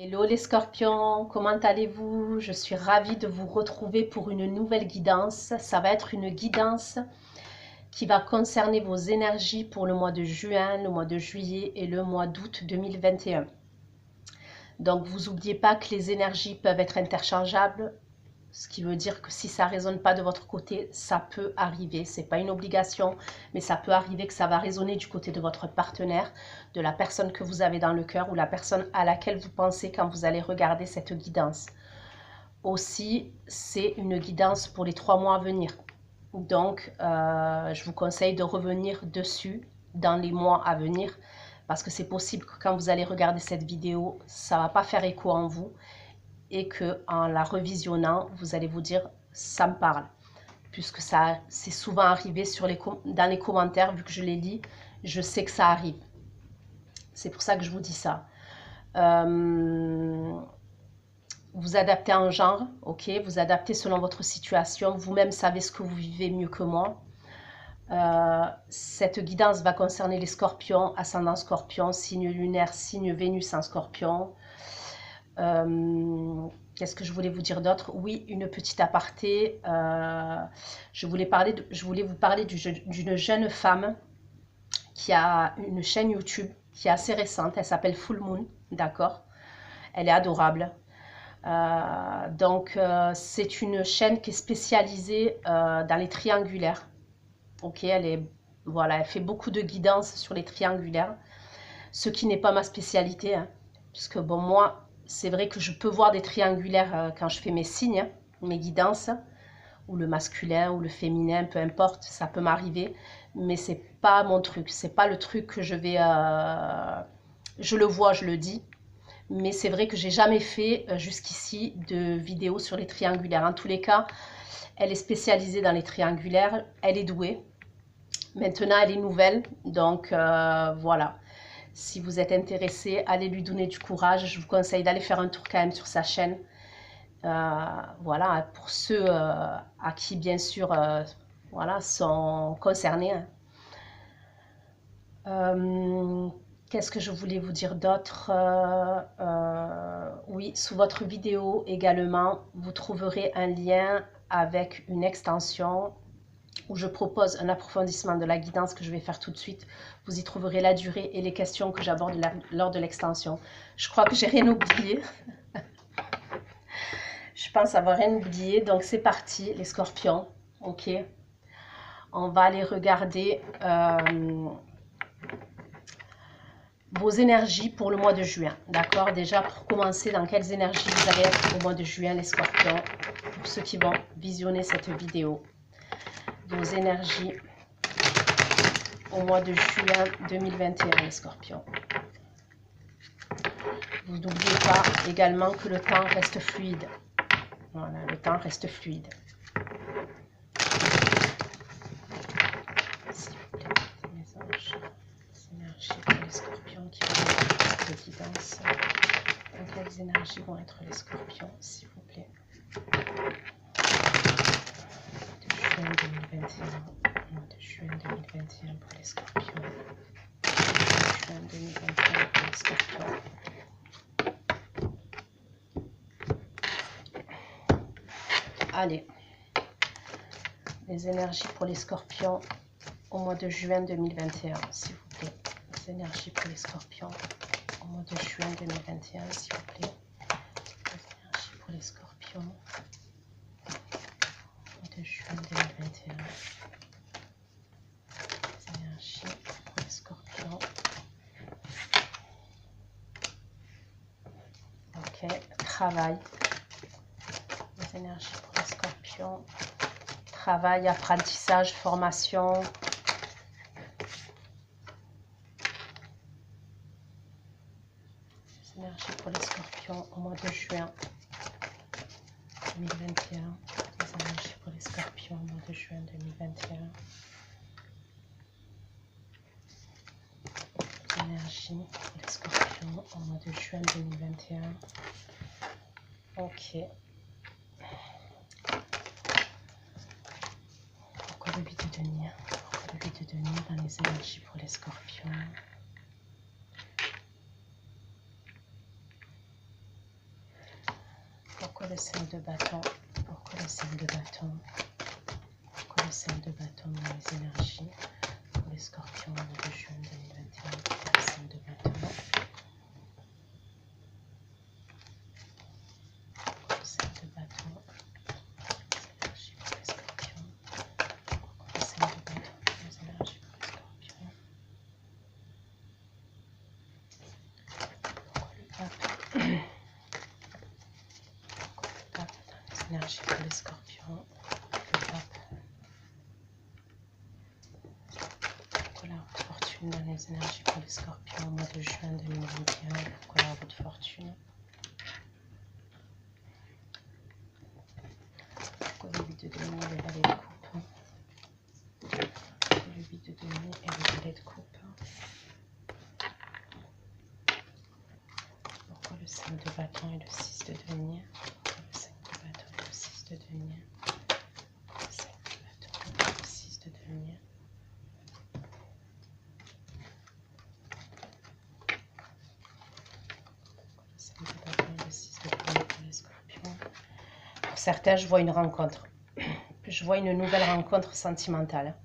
Hello les scorpions, comment allez-vous? Je suis ravie de vous retrouver pour une nouvelle guidance. Ça va être une guidance qui va concerner vos énergies pour le mois de juin, le mois de juillet et le mois d'août 2021. Donc vous n'oubliez pas que les énergies peuvent être interchangeables, ce qui veut dire que si ça ne résonne pas de votre côté, ça peut arriver. Ce n'est pas une obligation, mais ça peut arriver que ça va résonner du côté de votre partenaire, de la personne que vous avez dans le cœur ou la personne à laquelle vous pensez quand vous allez regarder cette guidance. Aussi, c'est une guidance pour les 3 mois à venir. Donc, je vous conseille de revenir dessus dans les mois à venir parce que c'est possible que quand vous allez regarder cette vidéo, ça ne va pas faire écho en vous et que en la revisionnant, vous allez vous dire ça me parle, puisque ça c'est souvent arrivé dans les commentaires, vu que je les lis, je sais que ça arrive. C'est pour ça que je vous dis ça. Vous adaptez en genre, ok, vous adaptez selon votre situation, vous-même savez ce que vous vivez mieux que moi. Cette guidance va concerner les scorpions, ascendant scorpion, signe lunaire, signe Vénus en scorpion. Qu'est-ce que je voulais vous dire d'autre? Oui, une petite aparté. Je voulais vous parler d'une jeune femme qui a une chaîne YouTube qui est assez récente. Elle s'appelle Full Moon, d'accord? Elle est adorable. C'est une chaîne qui est spécialisée dans les triangulaires. Ok, voilà, elle fait beaucoup de guidance sur les triangulaires, ce qui n'est pas ma spécialité, hein, puisque bon, moi, c'est vrai que je peux voir des triangulaires quand je fais mes signes, mes guidances, ou le masculin ou le féminin, peu importe, ça peut m'arriver, mais c'est pas mon truc, c'est pas le truc que je vais, je le vois, je le dis, mais c'est vrai que j'ai jamais fait jusqu'ici de vidéo sur les triangulaires. En tous les cas, elle est spécialisée dans les triangulaires, elle est douée. Maintenant, elle est nouvelle, donc voilà. Si vous êtes intéressé, allez lui donner du courage. Je vous conseille d'aller faire un tour quand même sur sa chaîne. Voilà, pour ceux à qui, bien sûr, voilà, sont concernés. Qu'est-ce que je voulais vous dire d'autre? Oui, sous votre vidéo également, vous trouverez un lien avec une extension où je propose un approfondissement de la guidance que je vais faire tout de suite. Vous y trouverez la durée et les questions que j'aborde lors de l'extension. Je crois que j'ai rien oublié. Je pense avoir rien oublié. Donc c'est parti, les scorpions. Ok. On va aller regarder vos énergies pour le mois de juin. D'accord? Déjà, pour commencer, dans quelles énergies vous allez être au mois de juin, les scorpions? Pour ceux qui vont visionner cette vidéo. Vos énergies au mois de juin 2021, les scorpions. Vous n'oubliez pas également que le temps reste fluide. Voilà, le temps reste fluide. S'il vous plaît, mes anges, les énergies pour les scorpions qui vont être de guidance. Dans quelles énergies vont être les scorpions, s'il vous plaît? De juin 2021. De juin 2021 pour les scorpions. De juin 2021 pour les scorpions. Allez, les énergies pour les scorpions au mois de juin 2021, s'il vous plaît. Les énergies pour les scorpions au mois de juin 2021, s'il vous plaît. Les énergies pour les scorpions au mois de juin 2021. Les énergies pour les scorpions. Ok, travail. Les énergies pour les scorpions. Travail, apprentissage, formation. Les énergies pour les scorpions au mois de juin 2021. Les énergies pour les scorpions au mois de juin 2021. Les énergies pour les scorpions au mois de juin 2021. Ok. Pourquoi le 8 de denier? Pourquoi le 8 de denier dans les énergies pour les scorpions? le 5 de bâton, pourquoi le 5 de bâton, pourquoi le 5 de bâton dans les énergies, pour les scorpions au mois de juin 2021, pourquoi le 5 de bâton, pourquoi le 5 de bâton, les énergies pour les scorpions, pourquoi le 5 de bâton, les énergies pour les scorpions, pourquoi le pape, énergie pour les scorpions, le pape, pourquoi la route fortune dans les énergies pour les scorpions au mois de juin 2021, pourquoi la route fortune, pourquoi le 8 de denier et le valet de coupe, pourquoi le 8 de denier et le valet de coupe, pourquoi le 5 de bâton et le 6 de denier, pourquoi le 5 de bâton et le 6 de denier, pourquoi le 5 de bâton et le 6 de denier, pour les scorpions. Pour certains, je vois une rencontre. Je vois une nouvelle rencontre sentimentale.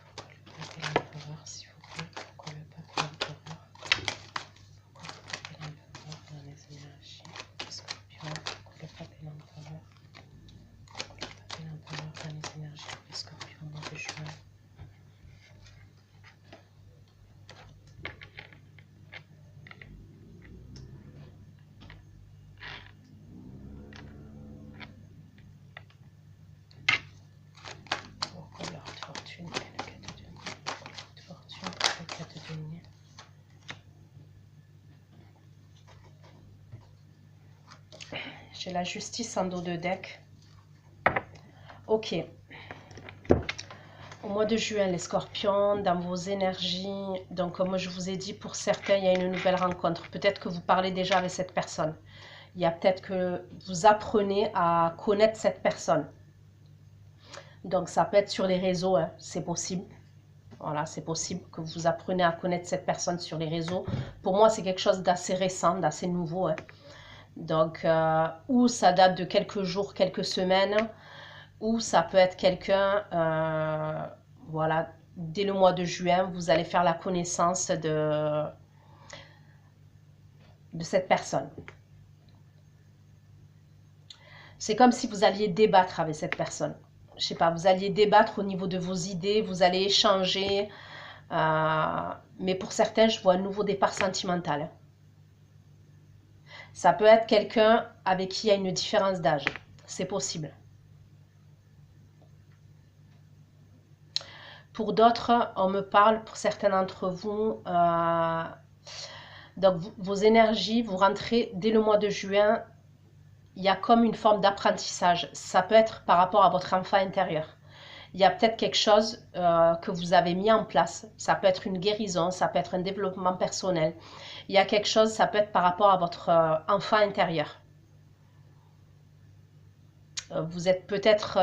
Pourquoi le pape et l'empereur, s'il vous plaît? Pourquoi le pape et l'empereur? Pourquoi le pape et l'empereur dans les énergies des scorpions? Pourquoi le pape et l'empereur? Pourquoi le pape et l'empereur dans les énergies des scorpions au mois de juin? Pourquoi la route fortune et le 4 de denier? Pourquoi la route fortune et le 4 de denier? J'ai la justice en dos de deck. Ok. Au mois de juin, les scorpions, dans vos énergies, donc comme je vous ai dit, pour certains, il y a une nouvelle rencontre. Peut-être que vous parlez déjà avec cette personne. Il y a peut-être que vous apprenez à connaître cette personne. Donc ça peut être sur les réseaux, hein, c'est possible. Voilà, c'est possible que vous appreniez à connaître cette personne sur les réseaux. Pour moi, c'est quelque chose d'assez récent, d'assez nouveau. Hein. Donc, ou ça date de quelques jours, quelques semaines, ou ça peut être quelqu'un, voilà, dès le mois de juin, vous allez faire la connaissance de cette personne. C'est comme si vous alliez débattre avec cette personne. Je sais pas, vous alliez débattre au niveau de vos idées, vous allez échanger. Mais pour certains, je vois un nouveau départ sentimental. Ça peut être quelqu'un avec qui il y a une différence d'âge. C'est possible. Pour d'autres, on me parle, pour certains d'entre vous, donc vos énergies, vous rentrez dès le mois de juin, il y a comme une forme d'apprentissage. Ça peut être par rapport à votre enfant intérieur. Il y a peut-être quelque chose que vous avez mis en place. Ça peut être une guérison, ça peut être un développement personnel. Il y a quelque chose, ça peut être par rapport à votre enfant intérieur. Vous êtes peut-être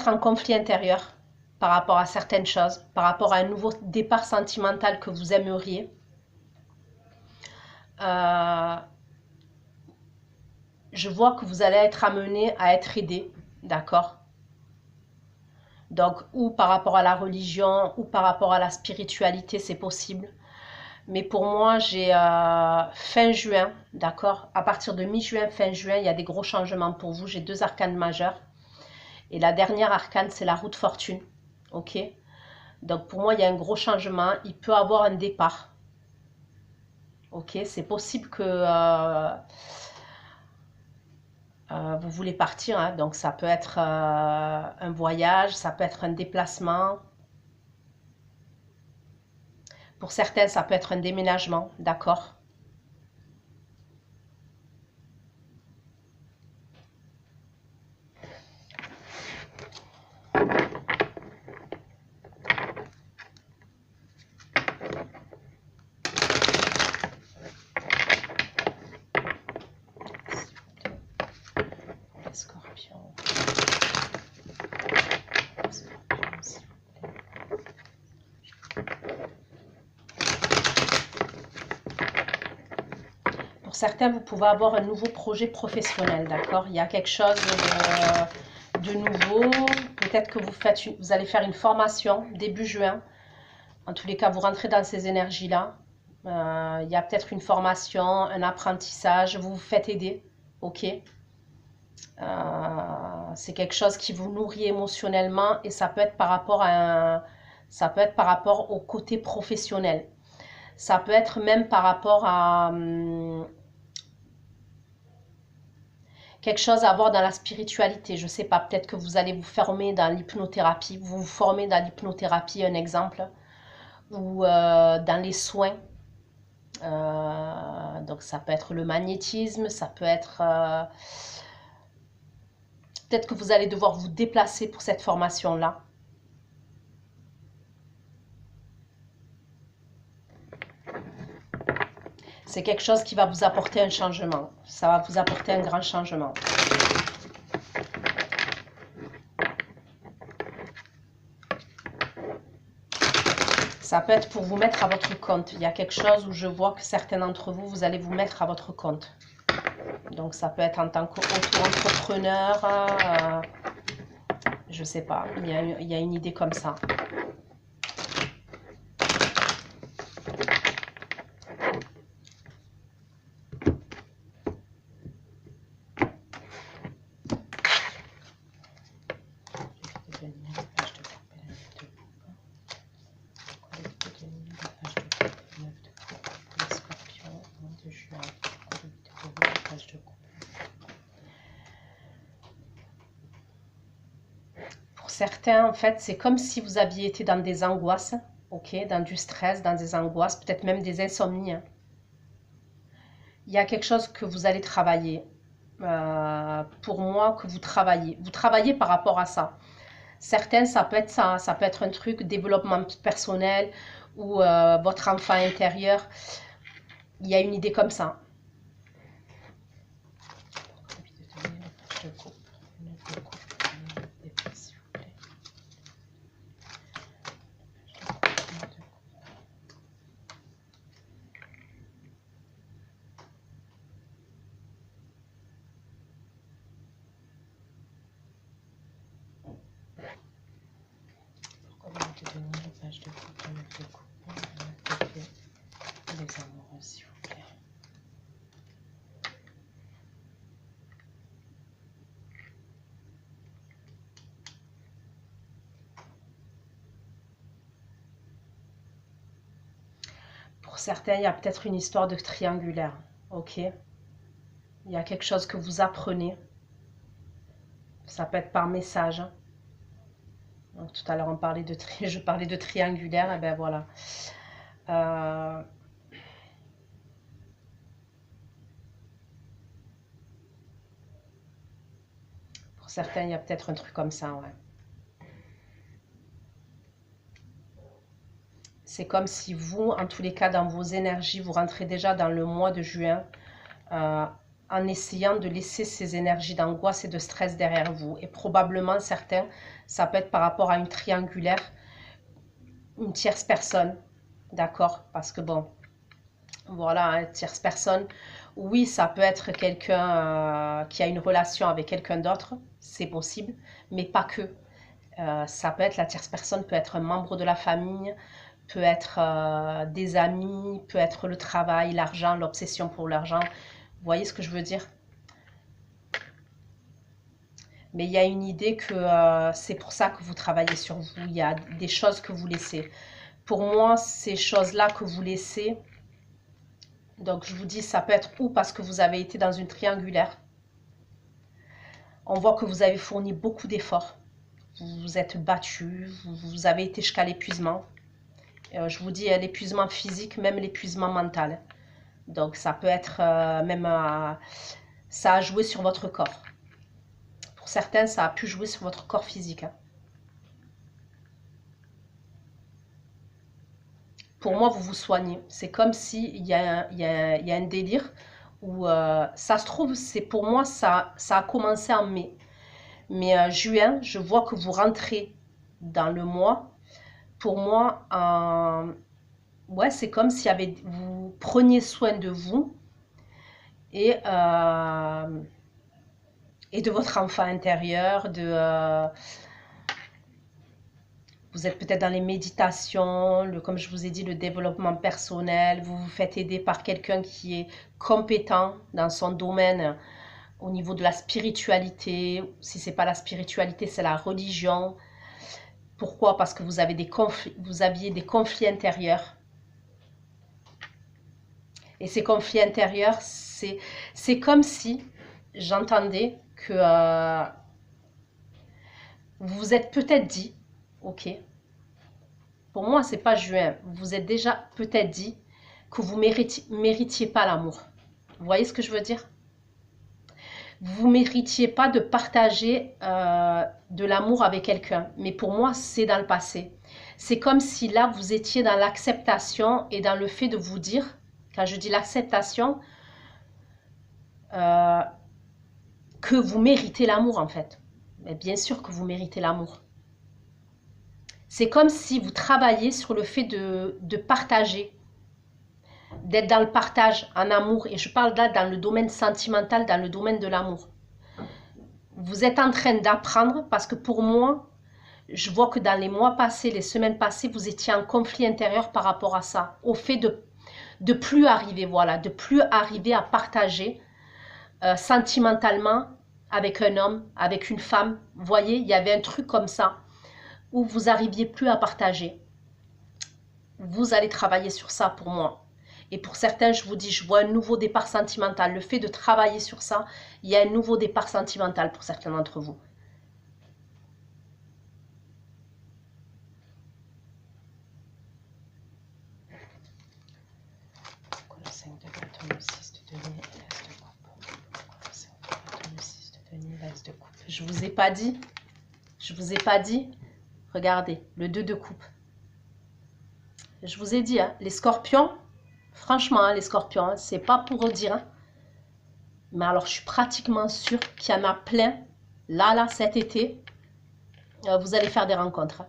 en conflit intérieur par rapport à certaines choses, par rapport à un nouveau départ sentimental que vous aimeriez. Je vois que vous allez être amené à être aidé, d'accord? Donc, ou par rapport à la religion, ou par rapport à la spiritualité, c'est possible. Mais pour moi, j'ai fin juin, d'accord? À partir de mi-juin, fin juin, il y a des gros changements pour vous. J'ai 2 arcanes majeures. Et la dernière arcane, c'est la route fortune, ok? Donc, pour moi, il y a un gros changement. Il peut avoir un départ. Ok, c'est possible que vous voulez partir, hein, donc ça peut être un voyage, ça peut être un déplacement. Pour certains, ça peut être un déménagement, d'accord? Scorpion. Scorpion, s'il vous plaît. certains, vous pouvez avoir un nouveau projet professionnel, d'accord? Il y a quelque chose de nouveau. Peut-être que vous allez faire une formation début juin. En tous les cas, vous rentrez dans ces énergies-là. Il y a peut-être une formation, un apprentissage. Vous vous faites aider, ok? C'est quelque chose qui vous nourrit émotionnellement et ça peut être par rapport ça peut être par rapport au côté professionnel. Ça peut être même par rapport à quelque chose à voir dans la spiritualité. Je sais pas, peut-être que vous allez vous former dans l'hypnothérapie. Vous vous formez dans l'hypnothérapie, un exemple, ou dans les soins. Donc ça peut être le magnétisme, ça peut être... peut-être que vous allez devoir vous déplacer pour cette formation-là. C'est quelque chose qui va vous apporter un changement. Ça va vous apporter un grand changement. Ça peut être pour vous mettre à votre compte. Il y a quelque chose où je vois que certains d'entre vous, vous allez vous mettre à votre compte. Donc ça peut être en tant qu'auto-entrepreneur. Je ne sais pas. Il y a une idée comme ça. Pour certains, en fait, c'est comme si vous aviez été dans des angoisses, ok, dans du stress, dans des angoisses, peut-être même des insomnies. Hein. Il y a quelque chose que vous allez travailler. Pour moi, que vous travaillez. Vous travaillez par rapport à ça. Certains, ça peut être ça. Ça peut être un truc, développement personnel ou votre enfant intérieur. Il y a une idée comme ça. Les amoureux, s'il vous plaît. Pour certains, il y a peut-être une histoire de triangulaire, ok? Il y a quelque chose que vous apprenez. Ça peut être par message. Donc, tout à l'heure, on parlait de je parlais de triangulaire, et ben voilà. Pour certains, il y a peut-être un truc comme ça, ouais. C'est comme si vous, en tous les cas, dans vos énergies, vous rentrez déjà dans le mois de juin en essayant de laisser ces énergies d'angoisse et de stress derrière vous. Et probablement, certains, ça peut être par rapport à une triangulaire, une tierce personne, d'accord? Parce que bon, voilà, une tierce personne, oui, ça peut être quelqu'un qui a une relation avec quelqu'un d'autre, c'est possible, mais pas que. Ça peut être, la tierce personne peut être un membre de la famille, peut être des amis, peut être le travail, l'argent, l'obsession pour l'argent. Vous voyez ce que je veux dire? Mais il y a une idée que c'est pour ça que vous travaillez sur vous. Il y a des choses que vous laissez. Pour moi, ces choses-là que vous laissez, donc je vous dis, ça peut être ou parce que vous avez été dans une triangulaire. On voit que vous avez fourni beaucoup d'efforts. Vous vous êtes battu, vous avez été jusqu'à l'épuisement. Je vous dis l'épuisement physique, même l'épuisement mental. Donc ça peut être même... ça a joué sur votre corps. Pour certains, ça a pu jouer sur votre corps physique. Hein. Pour moi, vous vous soignez. C'est comme s'il y a un délire où ça se trouve, c'est pour moi, ça a commencé en mai. Mais juin, je vois que vous rentrez dans le mois. Pour moi, ouais, c'est comme si vous preniez soin de vous et de votre enfant intérieur, vous êtes peut-être dans les méditations, comme je vous ai dit, le développement personnel, vous vous faites aider par quelqu'un qui est compétent dans son domaine au niveau de la spiritualité. Si ce n'est pas la spiritualité, c'est la religion. Pourquoi? Parce que vous aviez des conflits intérieurs. Et ces conflits intérieurs, c'est comme si j'entendais que vous vous êtes peut-être dit, ok, pour moi, c'est pas juin, vous vous êtes déjà peut-être dit que vous méritiez pas l'amour. Vous voyez ce que je veux dire? Vous méritiez pas de partager de l'amour avec quelqu'un. Mais pour moi, c'est dans le passé. C'est comme si là, vous étiez dans l'acceptation et dans le fait de vous dire, quand je dis l'acceptation, que vous méritez l'amour en fait. Mais bien sûr que vous méritez l'amour. C'est comme si vous travailliez sur le fait de partager, d'être dans le partage, en amour. Et je parle là dans le domaine sentimental, dans le domaine de l'amour. Vous êtes en train d'apprendre parce que pour moi, je vois que dans les mois passés, les semaines passées, vous étiez en conflit intérieur par rapport à ça. Au fait de plus arriver, voilà, de plus arriver à partager sentimentalement avec un homme, avec une femme. Vous voyez, il y avait un truc comme ça où vous n'arriviez plus à partager. Vous allez travailler sur ça pour moi. Et pour certains, je vous dis, je vois un nouveau départ sentimental. Le fait de travailler sur ça, il y a un nouveau départ sentimental pour certains d'entre vous. Le 5 de bâton, le 6 de denier, l'as de coupe. Le 5 de bâton, le 6 de denier, l'as de coupe. Je vous ai pas dit. Je vous ai pas dit. Regardez, le 2 de coupe. Je vous ai dit, hein, les scorpions, franchement, hein, les scorpions, hein, c'est pas pour dire. Hein, mais alors, je suis pratiquement sûre qu'il y en a plein. Là, cet été, vous allez faire des rencontres. Hein.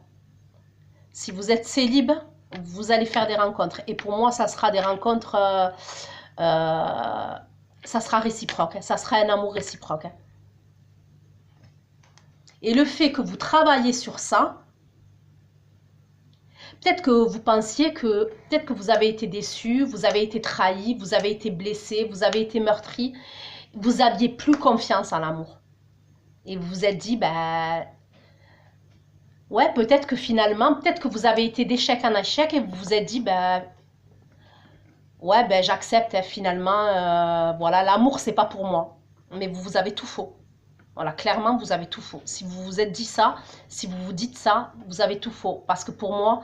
Si vous êtes célib, vous allez faire des rencontres. Et pour moi, ça sera des rencontres... ça sera réciproque. Hein, ça sera un amour réciproque. Hein. Et le fait que vous travaillez sur ça... Peut-être que vous pensiez que, peut-être que vous avez été déçu, vous avez été trahi, vous avez été blessé, vous avez été meurtri, vous aviez plus confiance en l'amour. Et vous vous êtes dit, ben, ouais, peut-être que finalement, peut-être que vous avez été d'échec en échec et vous vous êtes dit, ben, ouais, ben, j'accepte, hein, finalement, voilà, l'amour, c'est pas pour moi. Mais vous avez tout faux. Voilà, clairement, vous avez tout faux. Si vous vous êtes dit ça, si vous vous dites ça, vous avez tout faux. Parce que pour moi,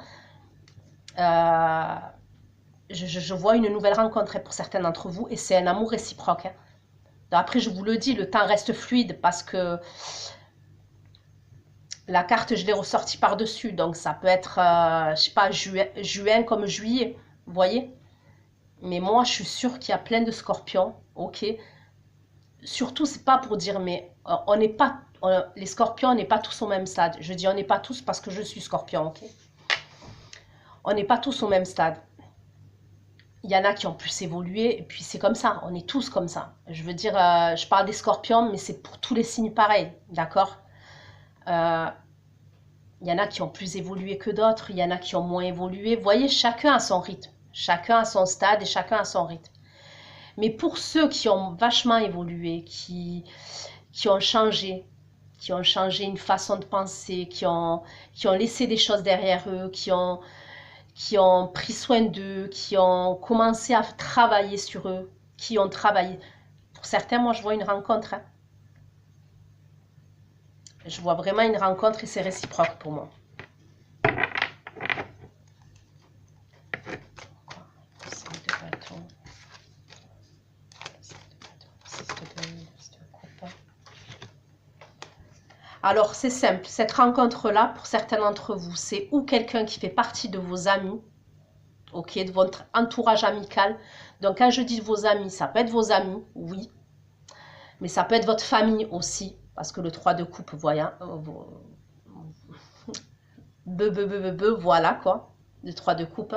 je vois une nouvelle rencontre pour certains d'entre vous et c'est un amour réciproque. Hein. Après, je vous le dis, le temps reste fluide parce que la carte, je l'ai ressortie par-dessus. Donc, ça peut être, je sais pas, juin comme juillet. Vous voyez? Mais moi, je suis sûre qu'il y a plein de scorpions. Ok. Surtout, c'est pas pour dire, mais on n'est pas, les scorpions, on n'est pas tous au même stade. Je dis on n'est pas tous parce que je suis scorpion. Ok. On n'est pas tous au même stade. Il y en a qui ont plus évolué, et puis c'est comme ça, on est tous comme ça. Je veux dire, je parle des scorpions, mais c'est pour tous les signes pareils, d'accord? Il y en a qui ont plus évolué que d'autres, il y en a qui ont moins évolué. Vous voyez, chacun a son rythme, chacun a son stade et chacun a son rythme. Mais pour ceux qui ont vachement évolué, qui ont changé une façon de penser, qui ont laissé des choses derrière eux, qui ont pris soin d'eux, qui ont commencé à travailler sur eux, qui ont travaillé. Pour certains, moi, je vois une rencontre. Hein. Je vois vraiment une rencontre et c'est réciproque pour moi. Alors, c'est simple. Cette rencontre-là, pour certains d'entre vous, c'est ou quelqu'un qui fait partie de vos amis, ok, de votre entourage amical. Donc, quand je dis vos amis, ça peut être vos amis, oui. Mais ça peut être votre famille aussi. Parce que le 3 de coupe, voyant, voilà quoi. Le 3 de coupe.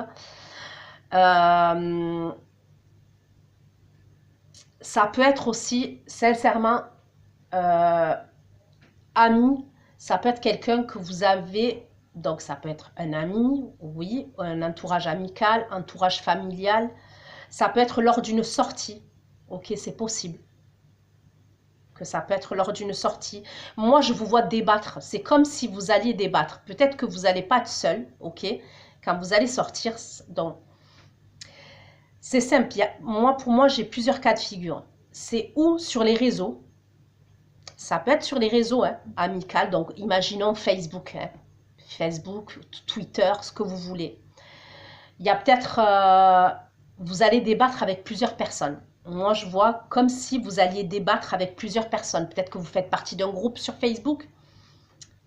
ça peut être aussi, sincèrement, ami. Ça peut être quelqu'un que vous avez, donc ça peut être un ami, oui, un entourage amical, entourage familial. Ça peut être lors d'une sortie. Ok, c'est possible que ça peut être lors d'une sortie. Moi, je vous vois débattre. C'est comme si vous alliez débattre. Peut-être que vous n'allez pas être seul, ok, quand vous allez sortir. Donc, c'est simple. Pour moi, j'ai plusieurs cas de figure. C'est ou sur les réseaux. Ça peut être sur les réseaux hein, amicaux. Donc, imaginons Facebook. Hein, Facebook, Twitter, ce que vous voulez. Il y a peut-être... vous allez débattre avec plusieurs personnes. Moi, je vois comme si vous alliez débattre avec plusieurs personnes. Peut-être que vous faites partie d'un groupe sur Facebook.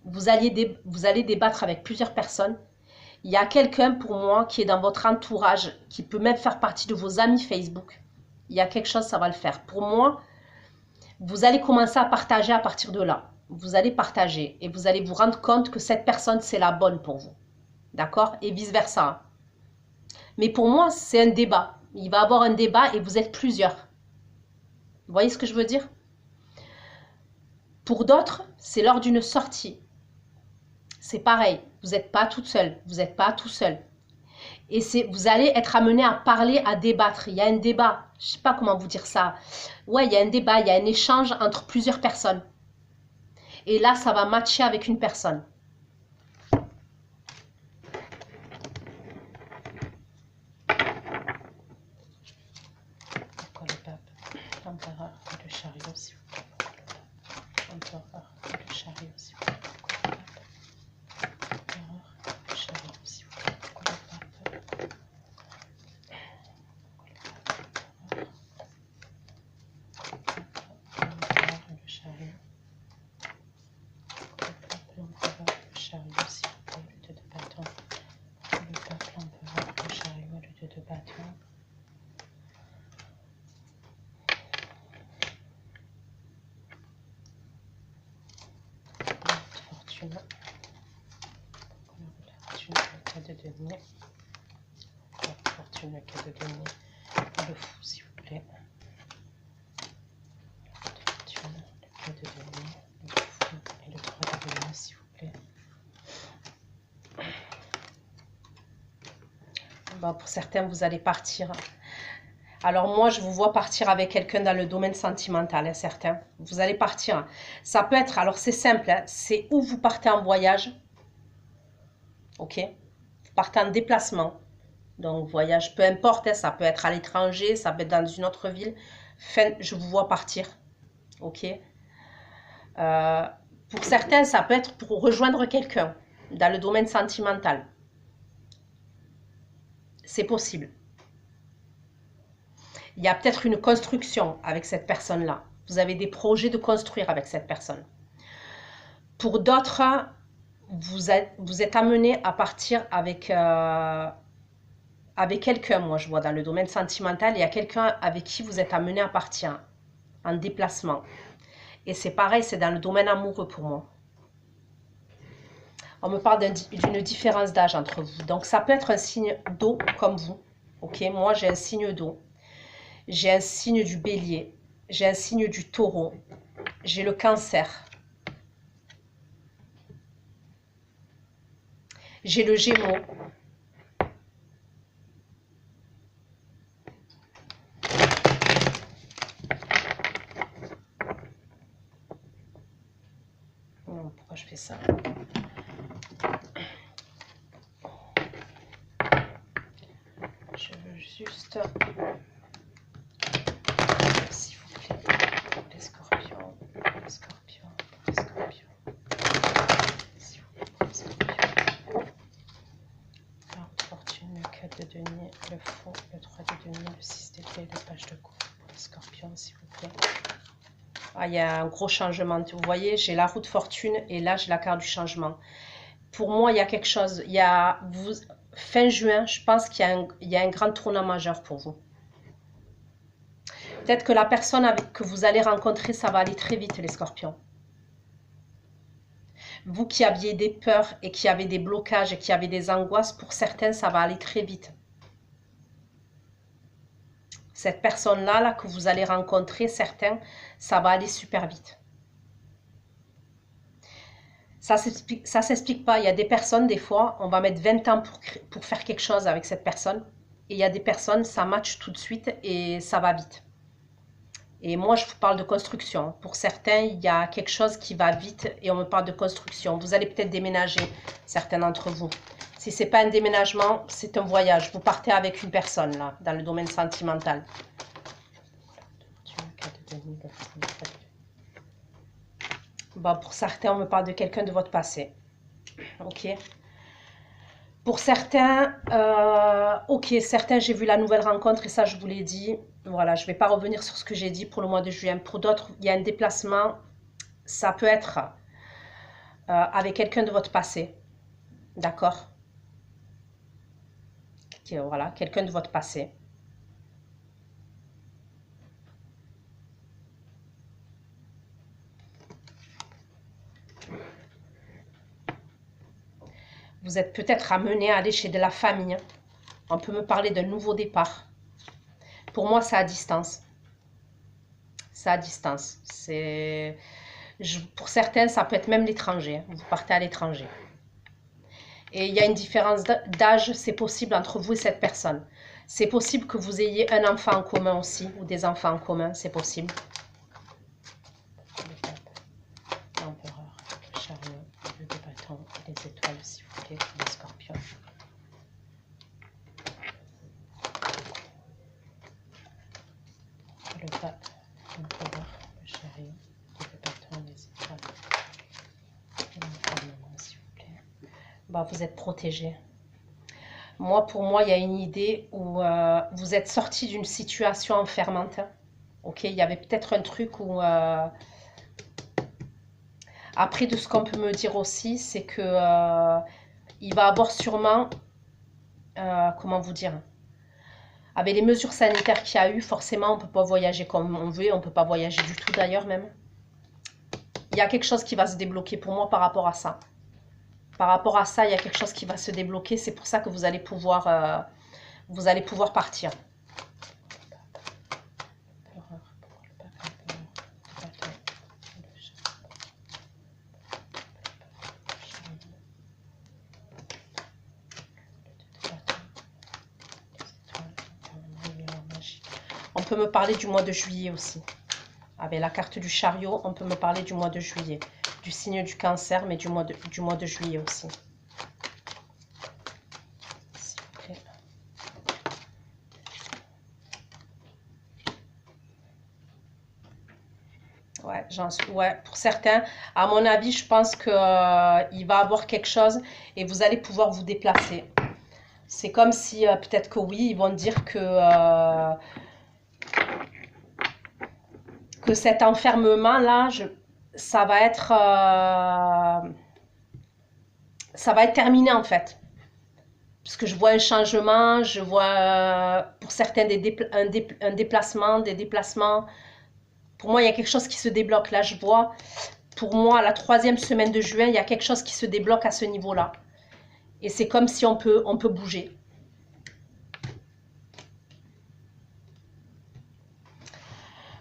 Vous allez débattre avec plusieurs personnes. Il y a quelqu'un pour moi qui est dans votre entourage, qui peut même faire partie de vos amis Facebook. Il y a quelque chose, ça va le faire. Pour moi, vous allez commencer à partager à partir de là. Vous allez partager et vous allez vous rendre compte que cette personne, c'est la bonne pour vous. D'accord? Et vice-versa. Mais pour moi, c'est un débat. Il va y avoir un débat et vous êtes plusieurs. Vous voyez ce que je veux dire? Pour d'autres, c'est lors d'une sortie. C'est pareil. Vous n'êtes pas toute seule. Vous n'êtes pas tout seul. Et vous allez être amené à parler, à débattre. Il y a un débat. Je ne sais pas comment vous dire ça. Ouais, il y a un débat. Il y a un échange entre plusieurs personnes. Et là, ça va matcher avec une personne. Pourquoi le pape? L'empereur et le chariot, s'il vous plaît. L'empereur et le chariot, s'il vous plaît. L'empereur et le chariot, s'il vous plaît. Pourquoi le pape? L'empereur et le chariot. L'empereur et le chariot, s'il vous plaît. Le 2 de bâton. Le pape, l'empereur, le chariot, le 2 de bâton. Fortune. La fortune, le 4 de denier. La fortune, le 4 de denier. Le fou, s'il vous plaît. La fortune, le 4 de denier. Le fou et le 3 de denier, s'il vous plaît. Bon, pour certains, vous allez partir. Alors moi, je vous vois partir avec quelqu'un dans le domaine sentimental, hein, certains. Vous allez partir. Ça peut être, alors c'est simple, hein, c'est où vous partez en voyage. Ok? Vous partez en déplacement. Donc voyage, peu importe, hein, ça peut être à l'étranger, ça peut être dans une autre ville. Enfin, je vous vois partir. Ok? Pour certains, ça peut être pour rejoindre quelqu'un dans le domaine sentimental. C'est possible. Il y a peut-être une construction avec cette personne-là. Vous avez des projets de construire avec cette personne. Pour d'autres, vous êtes amené à partir avec quelqu'un, moi je vois dans le domaine sentimental, il y a quelqu'un avec qui vous êtes amené à partir en déplacement. Et c'est pareil, c'est dans le domaine amoureux pour moi. On me parle d'une différence d'âge entre vous. Donc ça peut être un signe d'eau comme vous. Ok, moi j'ai un signe d'eau. J'ai un signe du bélier. J'ai un signe du taureau. J'ai le cancer. J'ai le gémeaux. Oh, pourquoi je fais ça? Je veux juste... S'il vous plaît, les scorpions, les scorpions, les scorpions. S'il vous plaît, les scorpions. Alors, fortune, le 4 de denier, le faux, le 3 de denier, le 6 d'épée, le page de coupe pour les scorpions, s'il vous plaît. Ah, il y a un gros changement. Vous voyez, j'ai la roue de fortune et là, j'ai la carte du changement. Pour moi, il y a quelque chose. Il y a fin juin, je pense qu'il y a un grand tournant majeur pour vous. Peut-être que la personne que vous allez rencontrer, ça va aller très vite, les scorpions. Vous qui aviez des peurs et qui avez des blocages et qui avez des angoisses, pour certains, ça va aller très vite. Cette personne-là là, que vous allez rencontrer, certains, ça va aller super vite. Ça s'explique pas. Il y a des personnes, des fois, on va mettre 20 ans pour faire quelque chose avec cette personne. Et il y a des personnes, ça match tout de suite et ça va vite. Et moi, je vous parle de construction. Pour certains, il y a quelque chose qui va vite et on me parle de construction. Vous allez peut-être déménager, certains d'entre vous. Si ce n'est pas un déménagement, c'est un voyage. Vous partez avec une personne, là, dans le domaine sentimental. Bon, pour certains, on me parle de quelqu'un de votre passé. Ok. Pour certains, ok, certains, j'ai vu la nouvelle rencontre et ça, je vous l'ai dit. Voilà, je ne vais pas revenir sur ce que j'ai dit pour le mois de juin. Pour d'autres, il y a un déplacement. Ça peut être avec quelqu'un de votre passé. D'accord? Voilà, quelqu'un de votre passé. Vous êtes peut-être amené à aller chez de la famille. On peut me parler d'un nouveau départ. Pour moi, c'est à distance. C'est à distance. Pour certains, ça peut être même l'étranger. Vous partez à l'étranger. Et il y a une différence d'âge, c'est possible entre vous et cette personne. C'est possible que vous ayez un enfant en commun aussi, ou des enfants en commun, c'est possible. L'empereur, le chariot, le deux bâtons, les étoiles, s'il vous plaît, les scorpions. Le pape, l'empereur, le chariot, les deux bâtons, les étoiles. S'il vous plaît. Bah, vous êtes protégé. Moi, pour moi, il y a une idée où vous êtes sorti d'une situation enfermante. Ok, il y avait peut-être un truc où... Après, de ce qu'on peut me dire aussi, c'est que il va avoir sûrement... comment vous dire? Avec les mesures sanitaires qu'il y a eu, forcément, on ne peut pas voyager comme on veut. On ne peut pas voyager du tout d'ailleurs même. Il y a quelque chose qui va se débloquer pour moi par rapport à ça. Par rapport à ça, il y a quelque chose qui va se débloquer. C'est pour ça que vous allez pouvoir partir. On peut me parler du mois de juillet aussi. Avec la carte du chariot, on peut me parler du mois de juillet. Du signe du cancer, mais du mois de juillet aussi. S'il vous plaît. Ouais, pour certains, à mon avis, je pense qu'il va avoir quelque chose et vous allez pouvoir vous déplacer. C'est comme si, peut-être que oui, ils vont dire que cet enfermement-là, ça va être terminé en fait. Parce que je vois un changement, je vois pour certains un déplacement, des déplacements. Pour moi, il y a quelque chose qui se débloque. Là, je vois, pour moi, la 3e semaine de juin, il y a quelque chose qui se débloque à ce niveau-là. Et c'est comme si on peut bouger.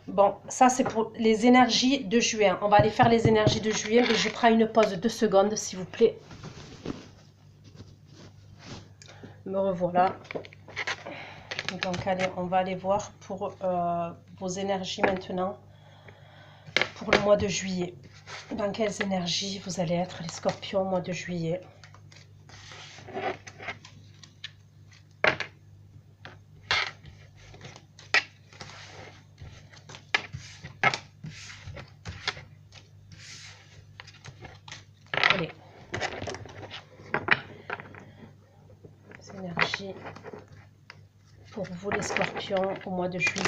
Bon, ça c'est pour les énergies de juin. On va aller faire les énergies de juillet, mais je prends une pause de 2 secondes, s'il vous plaît. Me revoilà. Donc allez, on va aller voir pour vos énergies maintenant. Pour le mois de juillet. Dans quelles énergies vous allez être les scorpions au mois de juillet? Allez. Les énergies pour vous les scorpions au mois de juillet.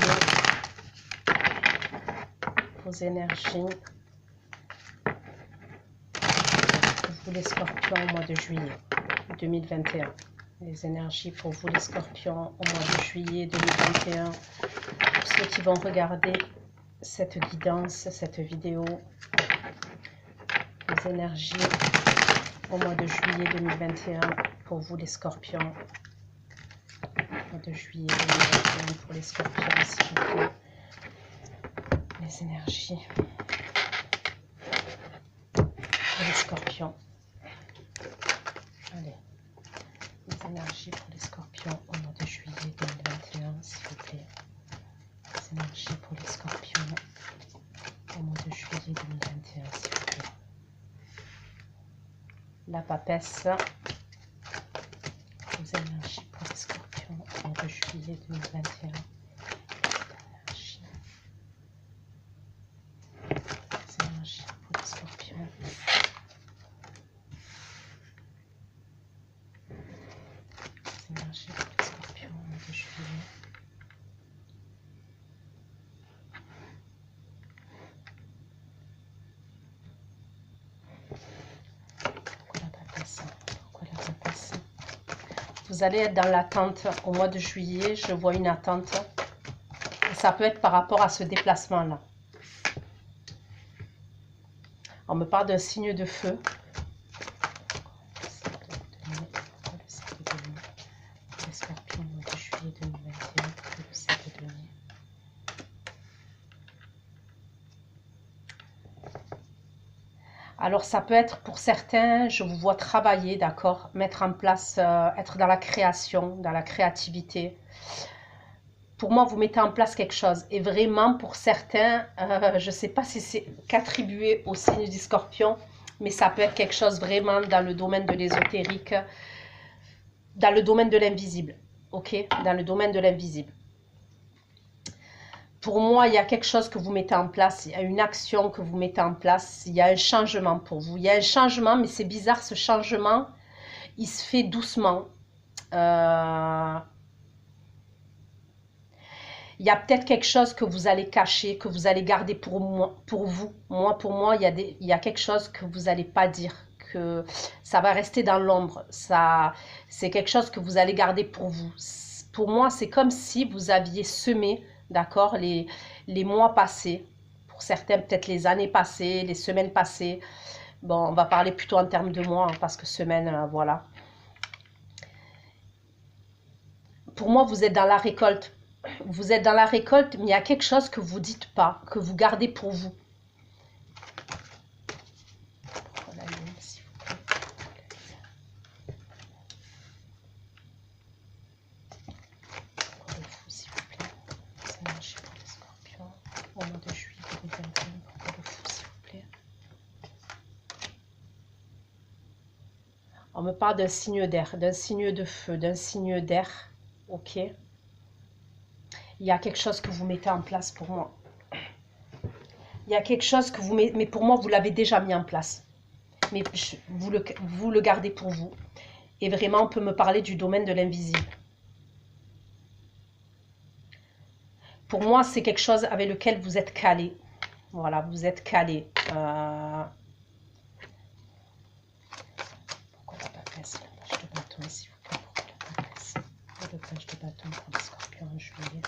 Vos énergies pour vous les scorpions au mois de juillet 2021. Les énergies pour vous les scorpions au mois de juillet 2021. Pour ceux qui vont regarder cette guidance, cette vidéo. Les énergies au mois de juillet 2021 pour vous les scorpions. mois de juillet 2021 pour les scorpions, s'il vous plaît. Les énergies pour les scorpions. Allez, les énergies pour les scorpions au mois de juillet 2021, s'il vous plaît. Les énergies pour les scorpions au mois de juillet 2021, s'il vous plaît. La papesse. Les énergies pour les scorpions au mois de juillet 2021. Les énergies pour les scorpions. Les énergies pour les scorpions au mois de juillet. Pourquoi la papesse? Pourquoi la papesse? Vous allez être dans l'attente au mois de juillet. Je vois une attente. Et ça peut être par rapport à ce déplacement-là. On me parle d'un signe de feu. Les scorpions au mois de juillet 2021. Le 7 de mai. Alors, ça peut être pour certains, je vous vois travailler, d'accord, mettre en place, être dans la création, dans la créativité. Pour moi, vous mettez en place quelque chose. Et vraiment, pour certains, je ne sais pas si c'est qu'attribué au signe du scorpion, mais ça peut être quelque chose vraiment dans le domaine de l'ésotérique, dans le domaine de l'invisible, ok, dans le domaine de l'invisible. Pour moi, il y a quelque chose que vous mettez en place, il y a une action que vous mettez en place, il y a un changement pour vous. Il y a un changement, mais c'est bizarre, ce changement, il se fait doucement. Il y a peut-être quelque chose que vous allez cacher, que vous allez garder pour moi, pour vous. Pour moi, il y a quelque chose que vous n'allez pas dire, que ça va rester dans l'ombre. C'est quelque chose que vous allez garder pour vous. Pour moi, c'est comme si vous aviez semé, d'accord, les mois passés. Pour certains, peut-être les années passées, les semaines passées. Bon, on va parler plutôt en termes de mois, hein, parce que semaine, voilà. Pour moi, vous êtes dans la récolte. Vous êtes dans la récolte, mais il y a quelque chose que vous ne dites pas, que vous gardez pour vous. La lune, s'il vous plaît. Pour le fou, s'il vous plaît. Les énergies pour les scorpions. Au mois de juillet 2021, pour le fou, s'il vous plaît. On me parle d'un signe d'air, d'un signe de feu, d'un signe d'air. Ok. Il y a quelque chose que vous mettez en place pour moi. Il y a quelque chose que vous mettez, mais pour moi, vous l'avez déjà mis en place. Mais vous le gardez pour vous. Et vraiment, on peut me parler du domaine de l'invisible. Pour moi, c'est quelque chose avec lequel vous êtes calé. Voilà, vous êtes calé. Pourquoi la papesse, la page de bâton, s'il vous plaît? Pourquoi la papesse? Le page de bâton pour les scorpions en juillet.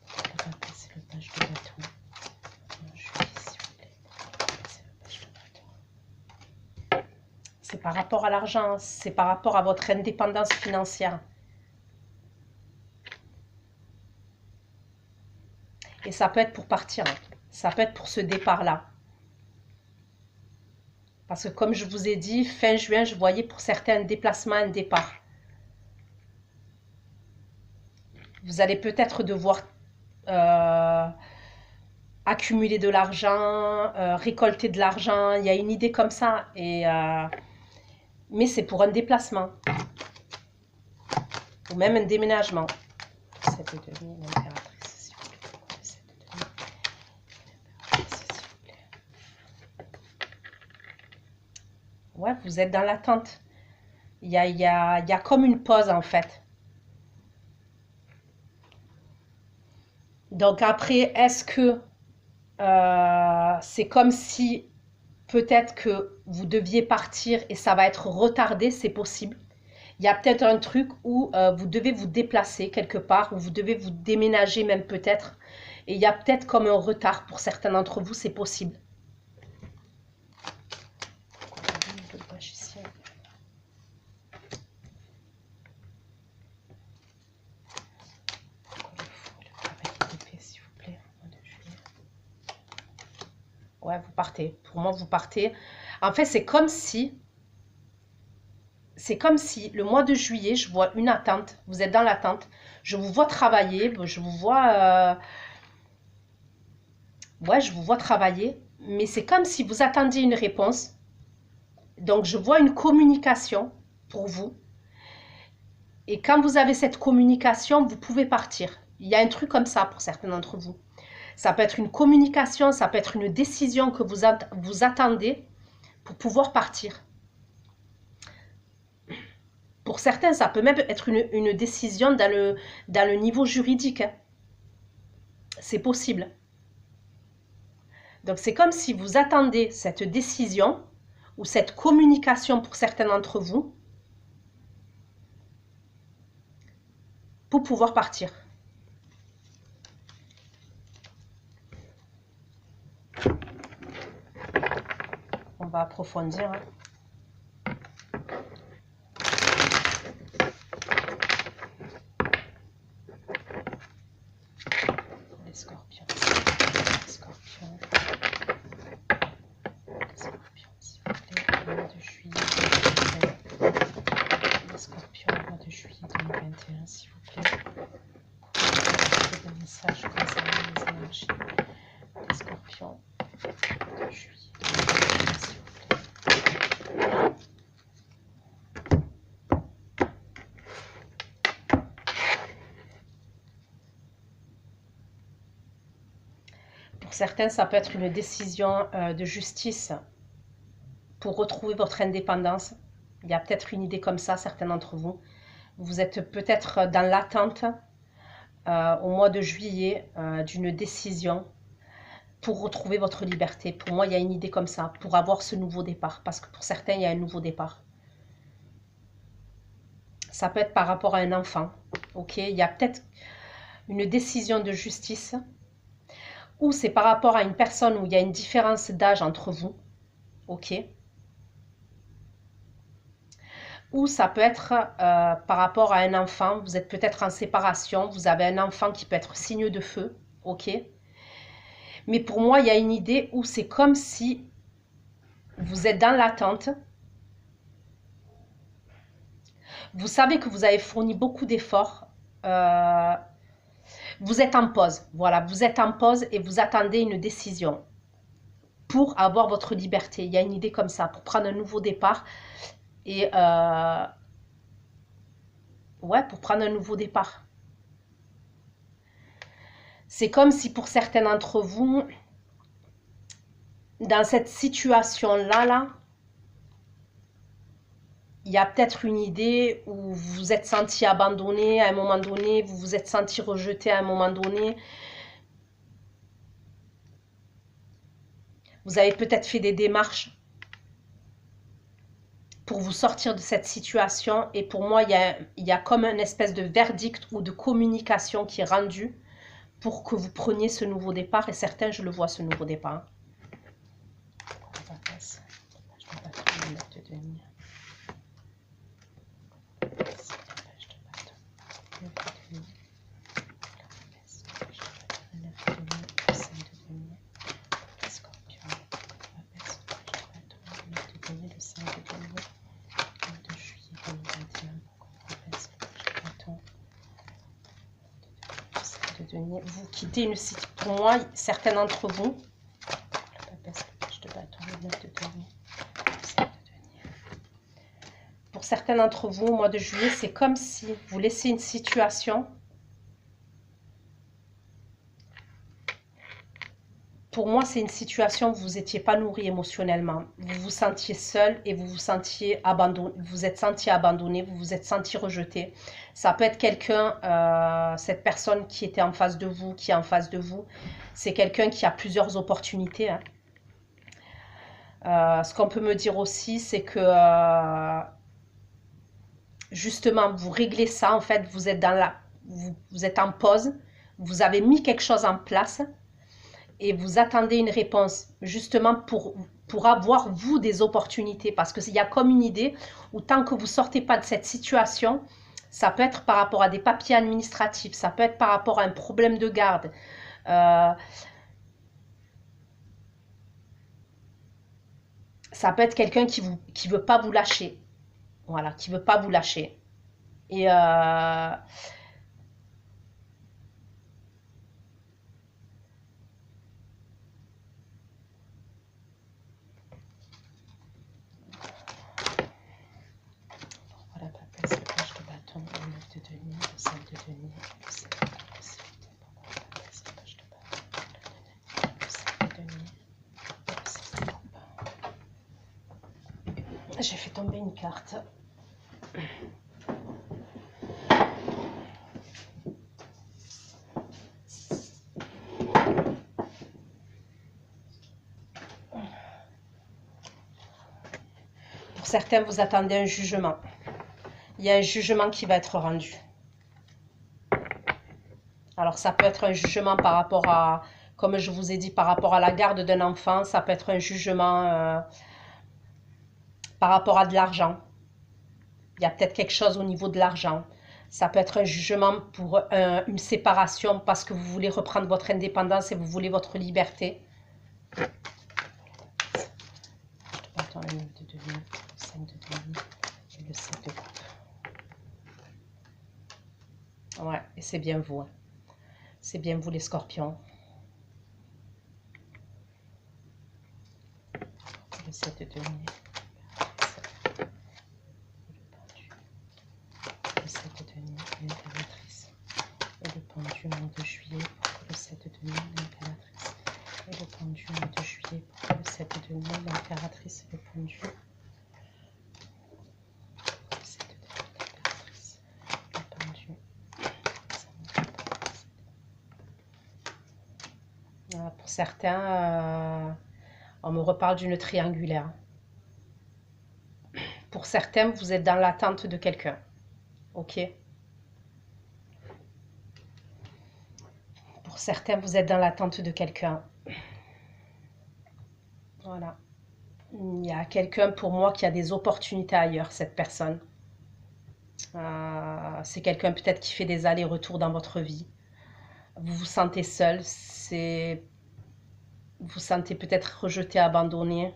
Pourquoi la papesse et le page de bâton en juillet, s'il vous plaît? C'est le page de bâton. C'est par rapport à l'argent, c'est par rapport à votre indépendance financière. Et ça peut être pour partir, ça peut être pour ce départ-là. Parce que comme je vous ai dit, fin juin, je voyais pour certains un déplacement, un départ. Vous allez peut-être devoir accumuler de l'argent, récolter de l'argent. Il y a une idée comme ça. Mais c'est pour un déplacement. Ou même un déménagement. 7 et demi, l'impératrice, s'il vous plaît. 7 et demi, l'impératrice, s'il vous plaît. Ouais, vous êtes dans l'attente. Il y a comme une pause en fait. Donc après, est-ce que c'est comme si peut-être que vous deviez partir et ça va être retardé, c'est possible. Il y a peut-être un truc où vous devez vous déplacer quelque part, où vous devez vous déménager même peut-être. Et il y a peut-être comme un retard pour certains d'entre vous, c'est possible. Ouais, vous partez. Pour moi, vous partez. En fait, c'est comme si le mois de juillet, je vois une attente. Vous êtes dans l'attente. Je vous vois travailler. Je vous vois. Ouais, je vous vois travailler. Mais c'est comme si vous attendiez une réponse. Donc, je vois une communication pour vous. Et quand vous avez cette communication, vous pouvez partir. Il y a un truc comme ça pour certains d'entre vous. Ça peut être une communication, ça peut être une décision que vous attendez pour pouvoir partir. Pour certains, ça peut même être une décision dans le niveau juridique. C'est possible. Donc, c'est comme si vous attendez cette décision ou cette communication pour certains d'entre vous pour pouvoir partir. On va approfondir. Les scorpions. Les scorpions. Les scorpions, s'il vous plaît. Le mois de juillet 2021. Les scorpions, le mois de juillet 2021, s'il vous plaît. Des messages concernant les énergies. Les scorpions, le mois de juillet 2021, s'il vous plaît. Pour certains, ça peut être une décision de justice pour retrouver votre indépendance. Il y a peut-être une idée comme ça, certains d'entre vous. Vous êtes peut-être dans l'attente au mois de juillet d'une décision pour retrouver votre liberté. Pour moi, il y a une idée comme ça, pour avoir ce nouveau départ. Parce que pour certains, il y a un nouveau départ. Ça peut être par rapport à un enfant. Ok, il y a peut-être une décision de justice. Ou c'est par rapport à une personne où il y a une différence d'âge entre vous. Ok. Ou ça peut être par rapport à un enfant. Vous êtes peut-être en séparation. Vous avez un enfant qui peut être signe de feu. Ok. Mais pour moi, il y a une idée où c'est comme si vous êtes dans l'attente. Vous savez que vous avez fourni beaucoup d'efforts. Vous êtes en pause. Voilà, vous êtes en pause et vous attendez une décision pour avoir votre liberté. Il y a une idée comme ça, pour prendre un nouveau départ. Et ouais, pour prendre un nouveau départ. C'est comme si pour certains d'entre vous, dans cette situation-là, il y a peut-être une idée où vous vous êtes senti abandonné à un moment donné, vous vous êtes senti rejeté à un moment donné. Vous avez peut-être fait des démarches pour vous sortir de cette situation. Et pour moi, il y a comme une espèce de verdict ou de communication qui est rendue pour que vous preniez ce nouveau départ. Et certains, je le vois, ce nouveau départ. Vous quittez une situation. Pour moi, certains d'entre vous, pour certains d'entre vous, au mois de juillet, c'est comme si vous laissez une situation. Pour moi, c'est une situation où vous n'étiez pas nourri émotionnellement. Vous vous sentiez seul et vous vous sentiez abandonné. Vous êtes senti abandonné, vous vous êtes senti rejeté. Ça peut être quelqu'un, cette personne qui était en face de vous, qui est en face de vous. C'est quelqu'un qui a plusieurs opportunités. Hein. Ce qu'on peut me dire aussi, c'est que justement, vous réglez ça. En fait, vous êtes vous êtes en pause. Vous avez mis quelque chose en place. Et vous attendez une réponse justement pour avoir, vous, des opportunités. Parce qu'il y a comme une idée où tant que vous ne sortez pas de cette situation, ça peut être par rapport à des papiers administratifs, ça peut être par rapport à un problème de garde. Ça peut être quelqu'un qui veut pas vous lâcher. Voilà, qui veut pas vous lâcher. Et voilà, papa, c'est le page de bâton, le 9 de denier, le 5 de denier, le 7 de agressivité. Pourquoi papa, c'est le page de bâton, le 5 de denier, le 6 de coupe. J'ai fait tomber une carte. Pour certains, vous attendez un jugement. Il y a un jugement qui va être rendu. Alors, ça peut être un jugement par rapport à, comme je vous ai dit, par rapport à la garde d'un enfant. Ça peut être un jugement par rapport à de l'argent. Il y a peut-être quelque chose au niveau de l'argent. Ça peut être un jugement pour une séparation parce que vous voulez reprendre votre indépendance et vous voulez votre liberté. Attends, le 9 de denier, le 5 de denier et le 7 de coupe. Ouais, et c'est bien vous. Hein. C'est bien vous les scorpions. Le 7 de denier. Le 7 de denier, l'impératrice. Et le pendu, mois de juillet, pour que le 7 de denier, l'impératrice. Et le pendu, mois de juillet, pour que le 7 de denier, l'impératrice. Et le pendu. Le 7 de denier, l'impératrice. Le pendu. Voilà, pour certains, on me reparle d'une triangulaire. Pour certains, vous êtes dans l'attente de quelqu'un. Ok? Pour certains, vous êtes dans l'attente de quelqu'un. Voilà. Il y a quelqu'un pour moi qui a des opportunités ailleurs, cette personne. C'est quelqu'un peut-être qui fait des allers-retours dans votre vie. Vous vous sentez seul, vous vous sentez peut-être rejeté, abandonné.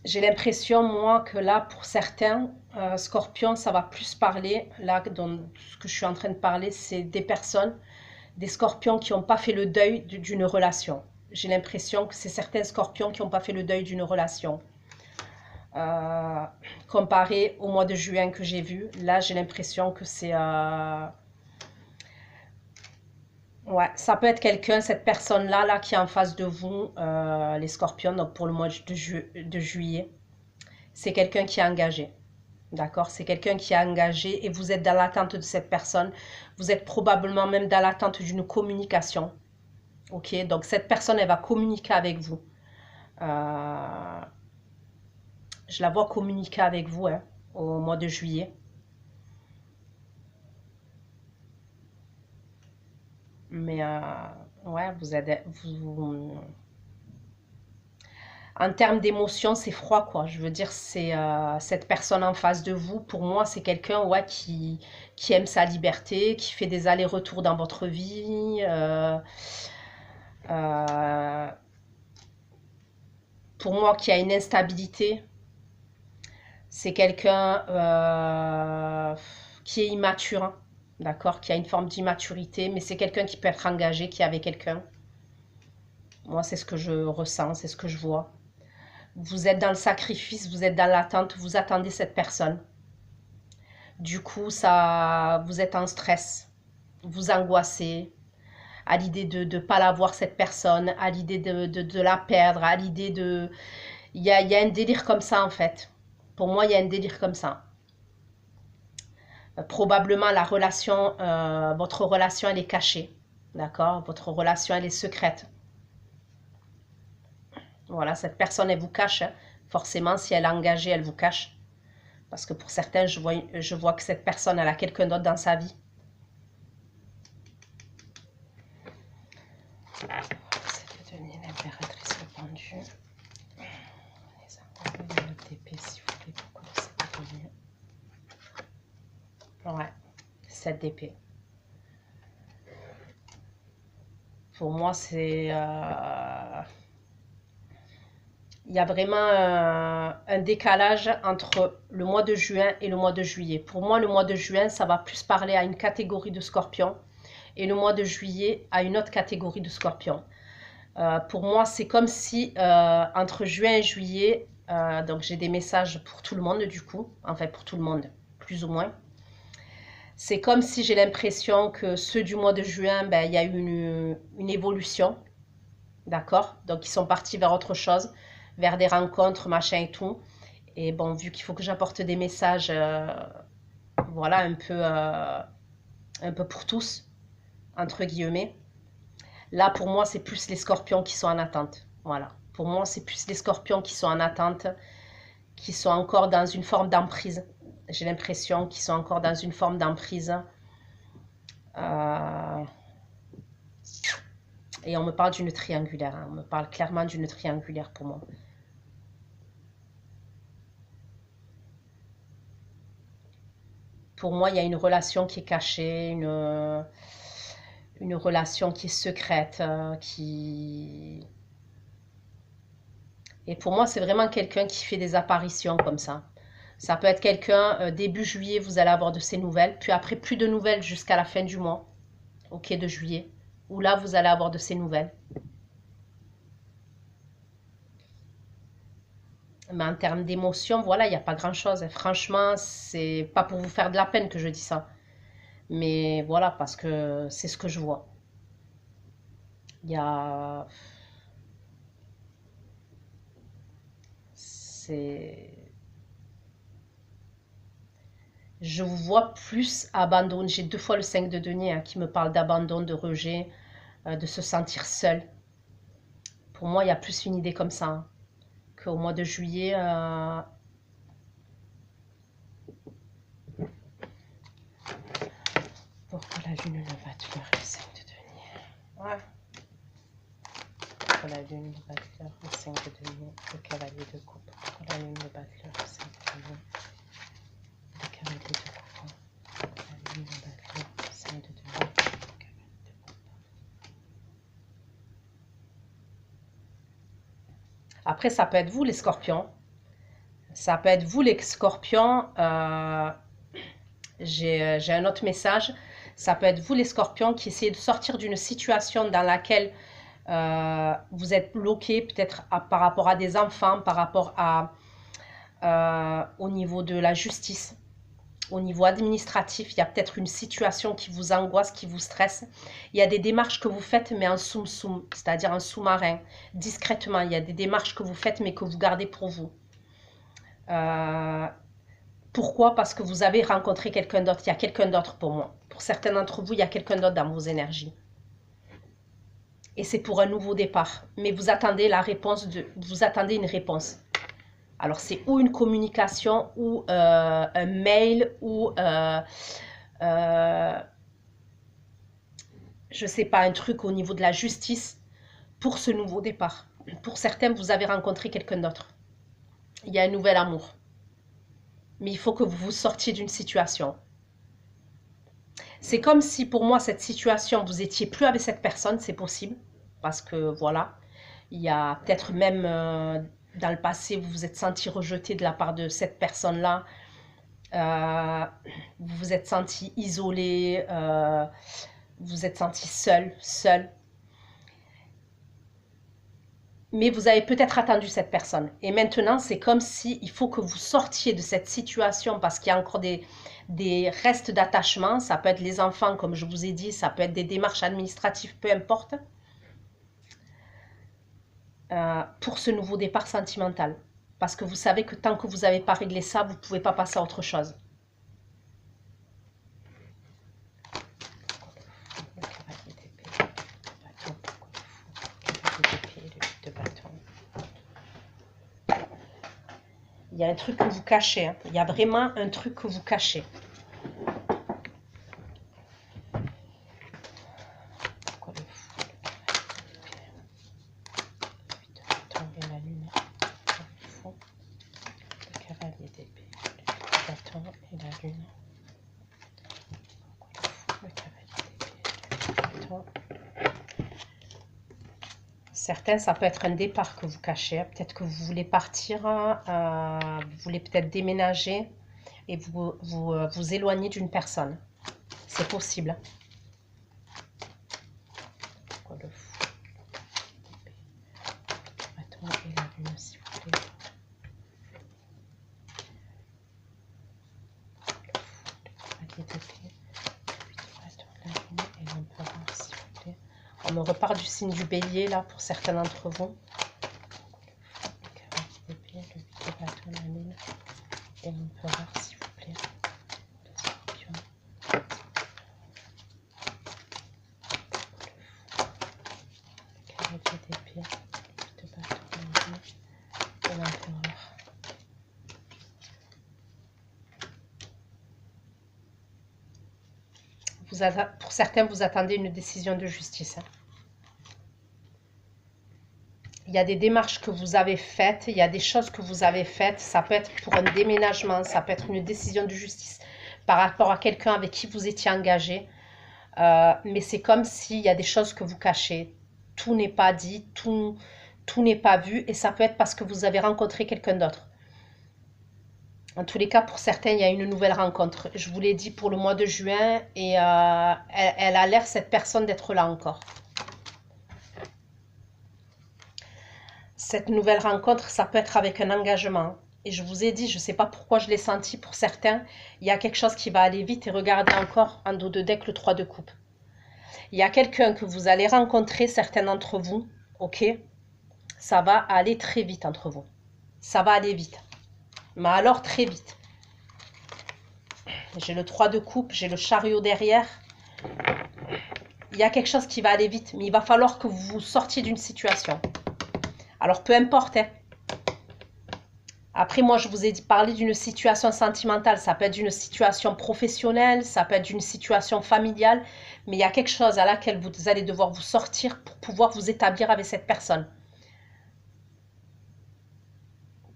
J'ai l'impression, moi, que là, pour certains, Scorpion, ça va plus parler. Là, dans ce que je suis en train de parler, c'est des personnes, des Scorpions qui n'ont pas fait le deuil d'une relation. J'ai l'impression que c'est certains Scorpions qui n'ont pas fait le deuil d'une relation. Comparé au mois de juin que j'ai vu, là, j'ai l'impression que c'est... Ouais, ça peut être quelqu'un, cette personne-là, là, qui est en face de vous, les Scorpions, donc pour le mois de juillet. C'est quelqu'un qui est engagé. D'accord? C'est quelqu'un qui est engagé et vous êtes dans l'attente de cette personne. Vous êtes probablement même dans l'attente d'une communication. Ok? Donc cette personne, elle va communiquer avec vous. Je la vois communiquer avec vous hein, au mois de juillet. Mais ouais, en termes d'émotion, c'est froid, quoi. Je veux dire, c'est cette personne en face de vous. Pour moi, c'est quelqu'un ouais, qui aime sa liberté, qui fait des allers-retours dans votre vie. Pour moi, qui a une instabilité. C'est quelqu'un qui est immature, hein, d'accord, qui a une forme d'immaturité, mais c'est quelqu'un qui peut être engagé, qui est avec quelqu'un. Moi, c'est ce que je ressens, c'est ce que je vois. Vous êtes dans le sacrifice, vous êtes dans l'attente, vous attendez cette personne. Du coup, ça, vous êtes en stress, vous angoissez à l'idée de ne pas la voir cette personne, à l'idée de la perdre, à l'idée de... Il y a un délire comme ça en fait. Pour moi, il y a un délire comme ça. Probablement la relation, votre relation elle est cachée, d'accord? Votre relation elle est secrète. Voilà, cette personne elle vous cache, hein. Forcément si elle est engagée elle vous cache. Parce que pour certains je vois que cette personne elle a quelqu'un d'autre dans sa vie. C'est devenu l'impératrice le pendu. Les envoyer le TP s'il vous plaît pour que c'est devenu. Ouais, 7 d'épée. Pour moi, c'est... il y a vraiment un décalage entre le mois de juin et le mois de juillet. Pour moi, le mois de juin, ça va plus parler à une catégorie de scorpions et le mois de juillet à une autre catégorie de scorpions. Pour moi, c'est comme si entre juin et juillet, donc j'ai des messages pour tout le monde du coup, enfin pour tout le monde, plus ou moins. C'est comme si j'ai l'impression que ceux du mois de juin, ben, il y a eu une évolution, d'accord? Donc ils sont partis vers autre chose, vers des rencontres, machin et tout. Et bon, vu qu'il faut que j'apporte des messages, voilà, un peu pour tous, entre guillemets. Là, pour moi, c'est plus les scorpions qui sont en attente. Voilà. Pour moi, c'est plus les scorpions qui sont en attente, qui sont encore dans une forme d'emprise. J'ai l'impression qu'ils sont encore dans une forme d'emprise. Et on me parle d'une triangulaire. Hein. On me parle clairement d'une triangulaire pour moi. Pour moi, il y a une relation qui est cachée, une relation qui est secrète, qui... Et pour moi, c'est vraiment quelqu'un qui fait des apparitions comme ça. Ça peut être quelqu'un, début juillet, vous allez avoir de ses nouvelles, puis après, plus de nouvelles jusqu'à la fin du mois, ok, de juillet, où là, vous allez avoir de ses nouvelles. Mais en termes d'émotion, voilà, il n'y a pas grand-chose. Franchement, c'est pas pour vous faire de la peine que je dis ça. Mais voilà, parce que c'est ce que je vois. Il y a... C'est... Je vous vois plus abandon. J'ai 2 fois le 5 de denier hein, qui me parle d'abandon, de rejet, de se sentir seul. Pour moi, il y a plus une idée comme ça. Hein, qu'au mois de juillet... Pourquoi la lune ne va te faire le 5 de denier? Ouais. Pourquoi la lune ne va te faire le 5 de denier? Le cavalier de coupe. Pourquoi la lune ne va te faire le 5 de denier? Le cavalier de coupe. La lune ne va te faire le 5 de denier. Le cavalier de coupe. Après, ça peut être vous les scorpions. Ça peut être vous les scorpions. J'ai un autre message. Ça peut être vous les scorpions qui essayez de sortir d'une situation dans laquelle vous êtes bloqué, peut-être par rapport à des enfants, par rapport à au niveau de la justice, au niveau administratif. Il y a peut-être une situation qui vous angoisse, qui vous stresse. Il y a des démarches que vous faites, mais en soum-soum, c'est-à-dire en sous-marin, discrètement. Il y a des démarches que vous faites, mais que vous gardez pour vous. Pourquoi? Parce que vous avez rencontré quelqu'un d'autre. Il y a quelqu'un d'autre pour moi. Pour certains d'entre vous, il y a quelqu'un d'autre dans vos énergies. Et c'est pour un nouveau départ. Mais vous attendez la réponse vous attendez une réponse. Alors, c'est ou une communication, ou un mail, ou je ne sais pas, un truc au niveau de la justice pour ce nouveau départ. Pour certains, vous avez rencontré quelqu'un d'autre. Il y a un nouvel amour. Mais il faut que vous vous sortiez d'une situation. C'est comme si pour moi, cette situation, vous étiez plus avec cette personne, c'est possible. Parce que voilà, il y a peut-être même dans le passé, vous vous êtes senti rejeté de la part de cette personne-là. Vous vous êtes senti isolé, vous vous êtes senti seul. Mais vous avez peut-être attendu cette personne. Et maintenant, c'est comme si il faut que vous sortiez de cette situation parce qu'il y a encore des restes d'attachement. Ça peut être les enfants, comme je vous ai dit, ça peut être des démarches administratives, peu importe. Pour ce nouveau départ sentimental. Parce que vous savez que tant que vous n'avez pas réglé ça, vous ne pouvez pas passer à autre chose. Il y a un truc que vous cachez. Hein. Il y a vraiment un truc que vous cachez. Pourquoi le tomber la lune? Le cavalier d'épée, le bâton et la lune. Pourquoi le cavalier d'épée, le bâton Certains, ça peut être un départ que vous cachez. Peut-être que vous voulez partir, vous voulez peut-être déménager et vous éloigner d'une personne. C'est possible. Le fou. Et la lune, s'il vous plaît. On me repart du signe du bélier là pour certains d'entre vous. Le 8 de bâton, la lune et l'empereur s'il vous plaît. Le scorpion. Le cavalier d'épée, le 8 de bâton, la lune et l'empereur. Pour certains, vous attendez une décision de justice. Il y a des démarches que vous avez faites, il y a des choses que vous avez faites. Ça peut être pour un déménagement, ça peut être une décision de justice par rapport à quelqu'un avec qui vous étiez engagé. Mais c'est comme s'il y a des choses que vous cachez. Tout n'est pas dit, tout n'est pas vu. Et ça peut être parce que vous avez rencontré quelqu'un d'autre. En tous les cas, pour certains, il y a une nouvelle rencontre. Je vous l'ai dit pour le mois de juin et elle a l'air, cette personne, d'être là encore. Cette nouvelle rencontre, ça peut être avec un engagement. Et je vous ai dit, je ne sais pas pourquoi je l'ai senti pour certains, il y a quelque chose qui va aller vite. Et regardez encore en dos de deck le 3 de coupe. Il y a quelqu'un que vous allez rencontrer, certains d'entre vous, ok? Ça va aller très vite entre vous. Ça va aller vite. Mais alors très vite. J'ai le 3 de coupe, j'ai le chariot derrière. Il y a quelque chose qui va aller vite, mais il va falloir que vous sortiez d'une situation. Alors peu importe. Hein. Après, moi, je vous ai parlé d'une situation sentimentale. Ça peut être d'une situation professionnelle, ça peut être d'une situation familiale. Mais il y a quelque chose à laquelle vous allez devoir vous sortir pour pouvoir vous établir avec cette personne.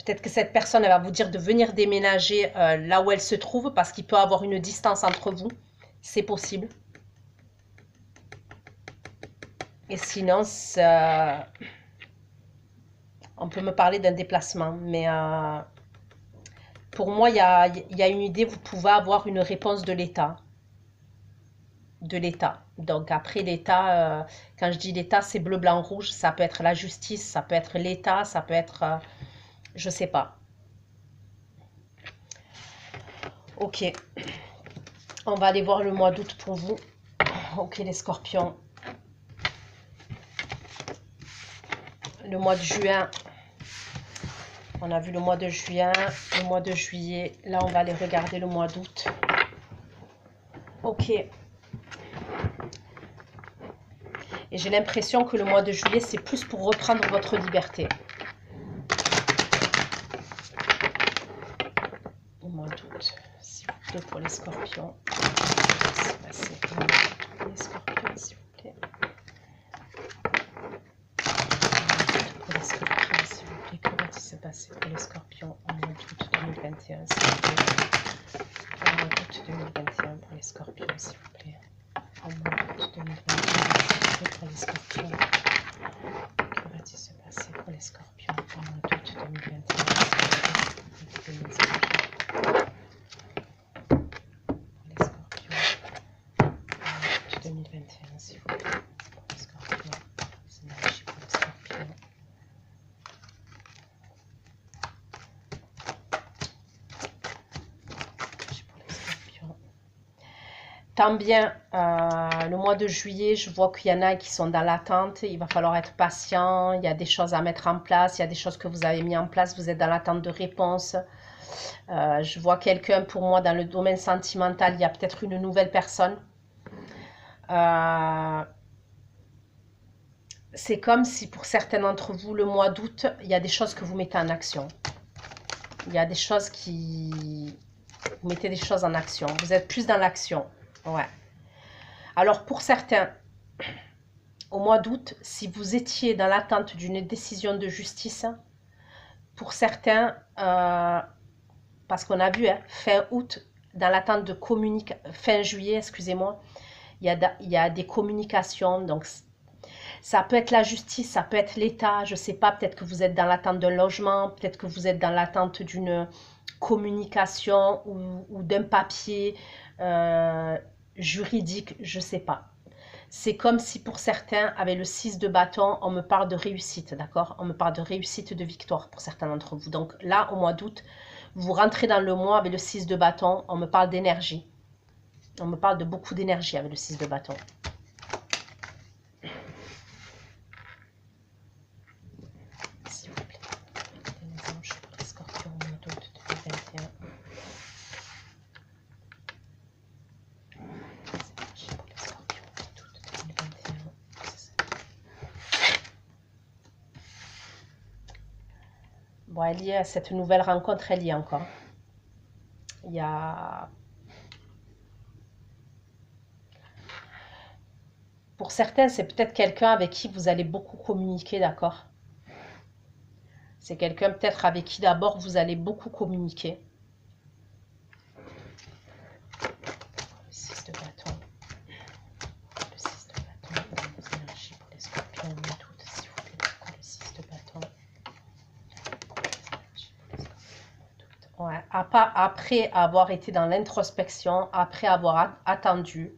Peut-être que cette personne, elle va vous dire de venir déménager là où elle se trouve parce qu'il peut y avoir une distance entre vous. C'est possible. Et sinon, on peut me parler d'un déplacement. Mais pour moi, il y a une idée, vous pouvez avoir une réponse de l'État. Donc après l'État, quand je dis l'État, c'est bleu, blanc, rouge. Ça peut être la justice, ça peut être l'État, ça peut être... je sais pas. Ok. On va aller voir le mois d'août pour vous. Ok les scorpions. Le mois de juin. On a vu le mois de juin, le mois de juillet. Là, on va aller regarder le mois d'août. Ok. Et j'ai l'impression que le mois de juillet, c'est plus pour reprendre votre liberté. Le mois d'août, s'il vous plaît, pour les scorpions. Pour les scorpions, s'il vous plaît. Pour les scorpions, s'il vous plaît. Que va-t-il se passer pour les scorpions au mois d'août 2021, s'il vous plaît. Au mois d'août 2021 pour les scorpions, s'il vous plaît. Au mois d'août 2021 pour les scorpions. Que va-t-il se passer pour les scorpions au mois d'août 2021, s'il vous plaît. Pour les scorpions. Au mois d'août 2021, s'il vous plaît. Pour les scorpions. C'est énergie pour les scorpions. Tant bien, le mois de juillet, je vois qu'il y en a qui sont dans l'attente. Il va falloir être patient. Il y a des choses à mettre en place. Il y a des choses que vous avez mis en place. Vous êtes dans l'attente de réponses. Je vois quelqu'un, pour moi, dans le domaine sentimental. Il y a peut-être une nouvelle personne. C'est comme si, pour certains d'entre vous, le mois d'août, il y a des choses que vous mettez en action. Il y a des choses qui... Vous mettez des choses en action. Vous êtes plus dans l'action. Ouais. Alors pour certains, au mois d'août, si vous étiez dans l'attente d'une décision de justice, pour certains, parce qu'on a vu, hein, fin août, dans l'attente de communication, fin juillet, excusez-moi, il y a des communications. Donc Ça peut être la justice, ça peut être l'État, je ne sais pas, peut-être que vous êtes dans l'attente d'un logement, peut-être que vous êtes dans l'attente d'une communication ou d'un papier juridique, je ne sais pas. C'est comme si pour certains, avec le 6 de bâton, on me parle de réussite, d'accord? On me parle de réussite, de victoire pour certains d'entre vous. Donc là, au mois d'août, vous rentrez dans le mois avec le 6 de bâton, on me parle d'énergie. On me parle de beaucoup d'énergie avec le 6 de bâton. S'il vous plaît, les anges pour les scorpions au mois d'août 2021. Bon, elle y est, cette nouvelle rencontre, elle y est encore. Il y a... Pour certains, c'est peut-être quelqu'un avec qui vous allez beaucoup communiquer, d'accord? C'est quelqu'un peut-être avec qui d'abord vous allez beaucoup communiquer. Le 6 de bâton. Le 6 de bâton. Les énergies pour les scorpions, mais toutes, s'il vous plaît. Le 6 de bâton. Ouais, après avoir été dans l'introspection, après avoir attendu,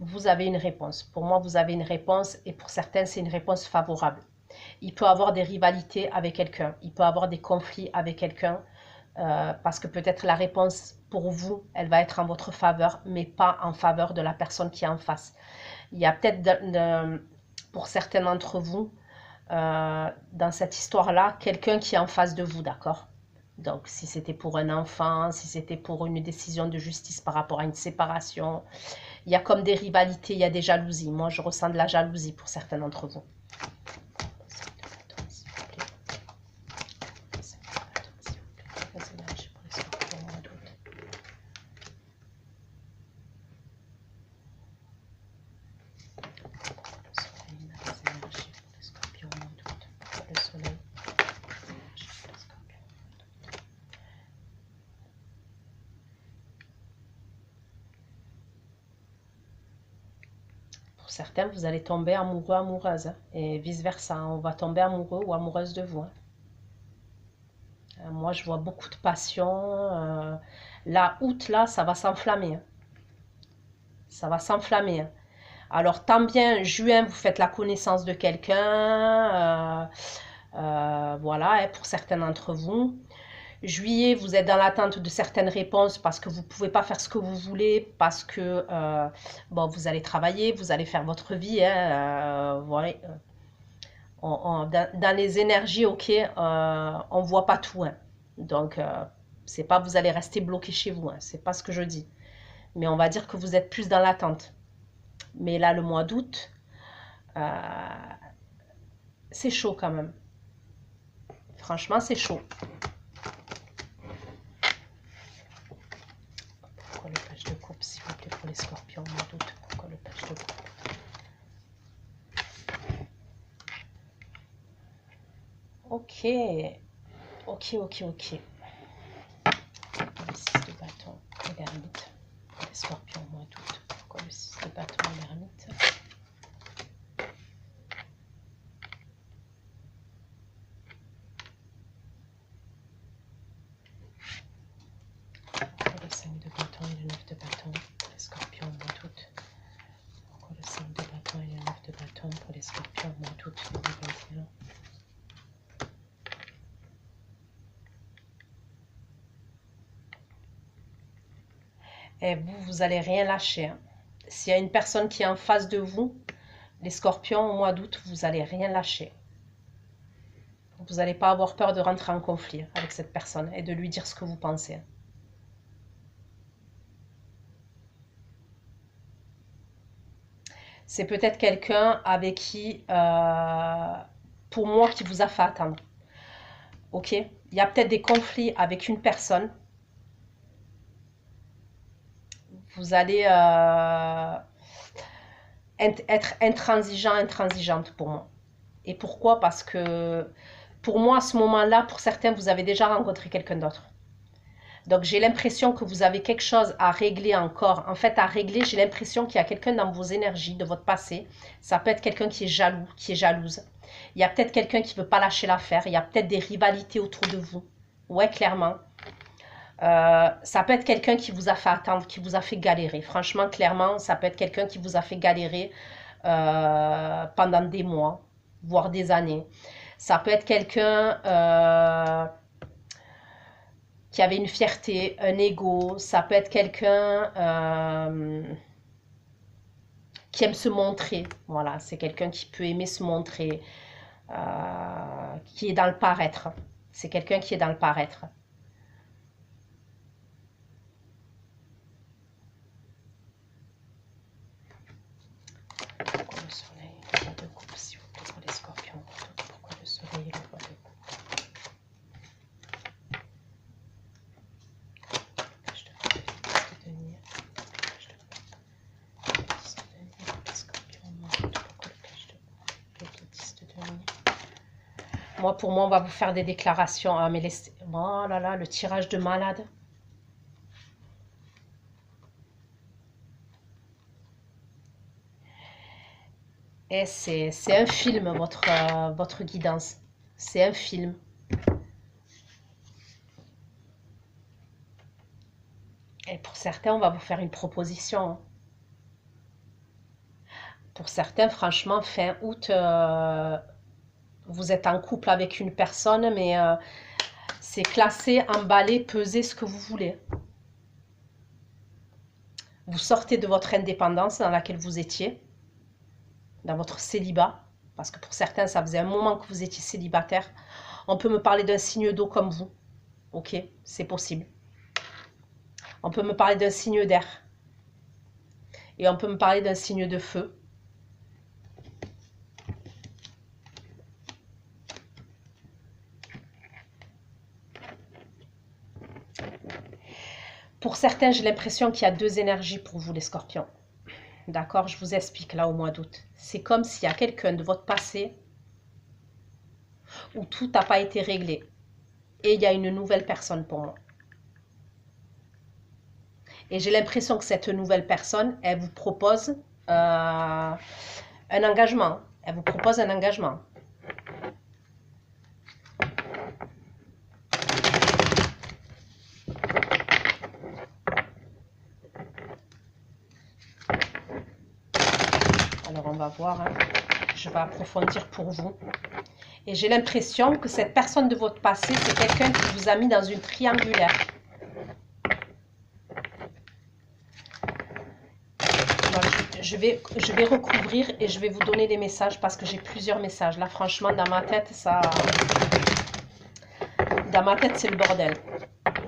vous avez une réponse. Pour moi, vous avez une réponse et pour certains, c'est une réponse favorable. Il peut avoir des rivalités avec quelqu'un, il peut avoir des conflits avec quelqu'un parce que peut-être la réponse pour vous, elle va être en votre faveur, mais pas en faveur de la personne qui est en face. Il y a peut-être, pour certains d'entre vous, dans cette histoire-là, quelqu'un qui est en face de vous, d'accord? Donc, si c'était pour un enfant, si c'était pour une décision de justice par rapport à une séparation, il y a comme des rivalités, il y a des jalousies. Moi, je ressens de la jalousie pour certains d'entre vous. Certains, vous allez tomber amoureux, amoureuse, hein, et vice-versa. On va tomber amoureux ou amoureuse de vous. Hein. Moi, je vois beaucoup de passion. La août, là, ça va s'enflammer. Hein. Ça va s'enflammer. Hein. Alors, tant bien, juin, vous faites la connaissance de quelqu'un. Voilà, hein, pour certains d'entre vous. Juillet, vous êtes dans l'attente de certaines réponses parce que vous ne pouvez pas faire ce que vous voulez, parce que bon, vous allez travailler, vous allez faire votre vie. Hein, voilà. Dans les énergies, ok, on ne voit pas tout. Hein. Donc, c'est pas vous allez rester bloqué chez vous. Hein, c'est pas ce que je dis. Mais on va dire que vous êtes plus dans l'attente. Mais là, le mois d'août, c'est chaud quand même. Franchement, c'est chaud. Pourquoi le page de coupe, s'il vous plaît, pour les scorpions au mois d'août? Pourquoi le page de coupe? Ok. Ok. Le 6 de bâton et l'ermite. Pour les scorpions au mois d'août. Pourquoi le 6 de bâton et l'ermite? Pourquoi le 5 de bâton et le 9 de bâton pour les scorpions au mois d'août? Pourquoi le 5 de bâton et le 9 de bâton pour les scorpions au mois d'août 2021? Et vous allez rien lâcher. Hein. S'il y a une personne qui est en face de vous, les scorpions, au mois d'août, vous allez rien lâcher. Vous n'allez pas avoir peur de rentrer en conflit avec cette personne et de lui dire ce que vous pensez. C'est peut-être quelqu'un avec qui, pour moi, qui vous a fait attendre. Ok? Il y a peut-être des conflits avec une personne. Vous allez être intransigeant, intransigeante pour moi. Et pourquoi? Parce que pour moi, à ce moment-là, pour certains, vous avez déjà rencontré quelqu'un d'autre. Donc, j'ai l'impression que vous avez quelque chose à régler encore. En fait, à régler, j'ai l'impression qu'il y a quelqu'un dans vos énergies de votre passé. Ça peut être quelqu'un qui est jaloux, qui est jalouse. Il y a peut-être quelqu'un qui ne veut pas lâcher l'affaire. Il y a peut-être des rivalités autour de vous. Ouais, clairement. Ça peut être quelqu'un qui vous a fait attendre, qui vous a fait galérer. Franchement, clairement, ça peut être quelqu'un qui vous a fait galérer pendant des mois, voire des années. Ça peut être quelqu'un qui avait une fierté, un ego. Ça peut être quelqu'un qui aime se montrer. Voilà, c'est quelqu'un qui peut aimer se montrer, qui est dans le paraître. C'est quelqu'un qui est dans le paraître. Pourquoi le soleil, le roi de coupe, s'il vous plaît, pour les scorpions? Pourquoi le soleil et le roi de coupe? Moi, pour moi, on va vous faire des déclarations. Ah, mais oh là là, le tirage de malade. Et c'est un film, votre guidance. C'est un film. Et pour certains, on va vous faire une proposition. Pour certains, franchement, fin août, vous êtes en couple avec une personne, mais c'est classé, emballé, pesé, ce que vous voulez. Vous sortez de votre indépendance dans laquelle vous étiez, dans votre célibat, parce que pour certains, ça faisait un moment que vous étiez célibataire. On peut me parler d'un signe d'eau comme vous. Ok, c'est possible. On peut me parler d'un signe d'air. Et on peut me parler d'un signe de feu. Pour certains, j'ai l'impression qu'il y a deux énergies pour vous, les scorpions. D'accord, je vous explique là au mois d'août. C'est comme s'il y a quelqu'un de votre passé où tout n'a pas été réglé. Et il y a une nouvelle personne pour moi. Et j'ai l'impression que cette nouvelle personne, elle vous propose un engagement. Elle vous propose un engagement. Alors, on va voir. Hein. Je vais approfondir pour vous. Et j'ai l'impression que cette personne de votre passé, c'est quelqu'un qui vous a mis dans une triangulaire. Je vais recouvrir et je vais vous donner des messages parce que j'ai plusieurs messages. Là, franchement, dans ma tête, c'est le bordel.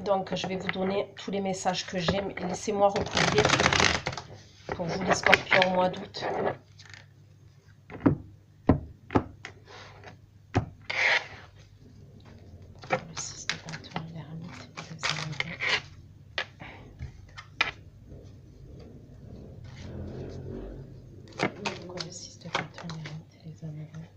Donc, je vais vous donner tous les messages que j'ai. Laissez-moi recouvrir pour vous, les scorpions, au mois d'août. Le 6 de bâton, l'ermite, les amoureux. Pourquoi le 6 de bâton, l'ermite, les amoureux?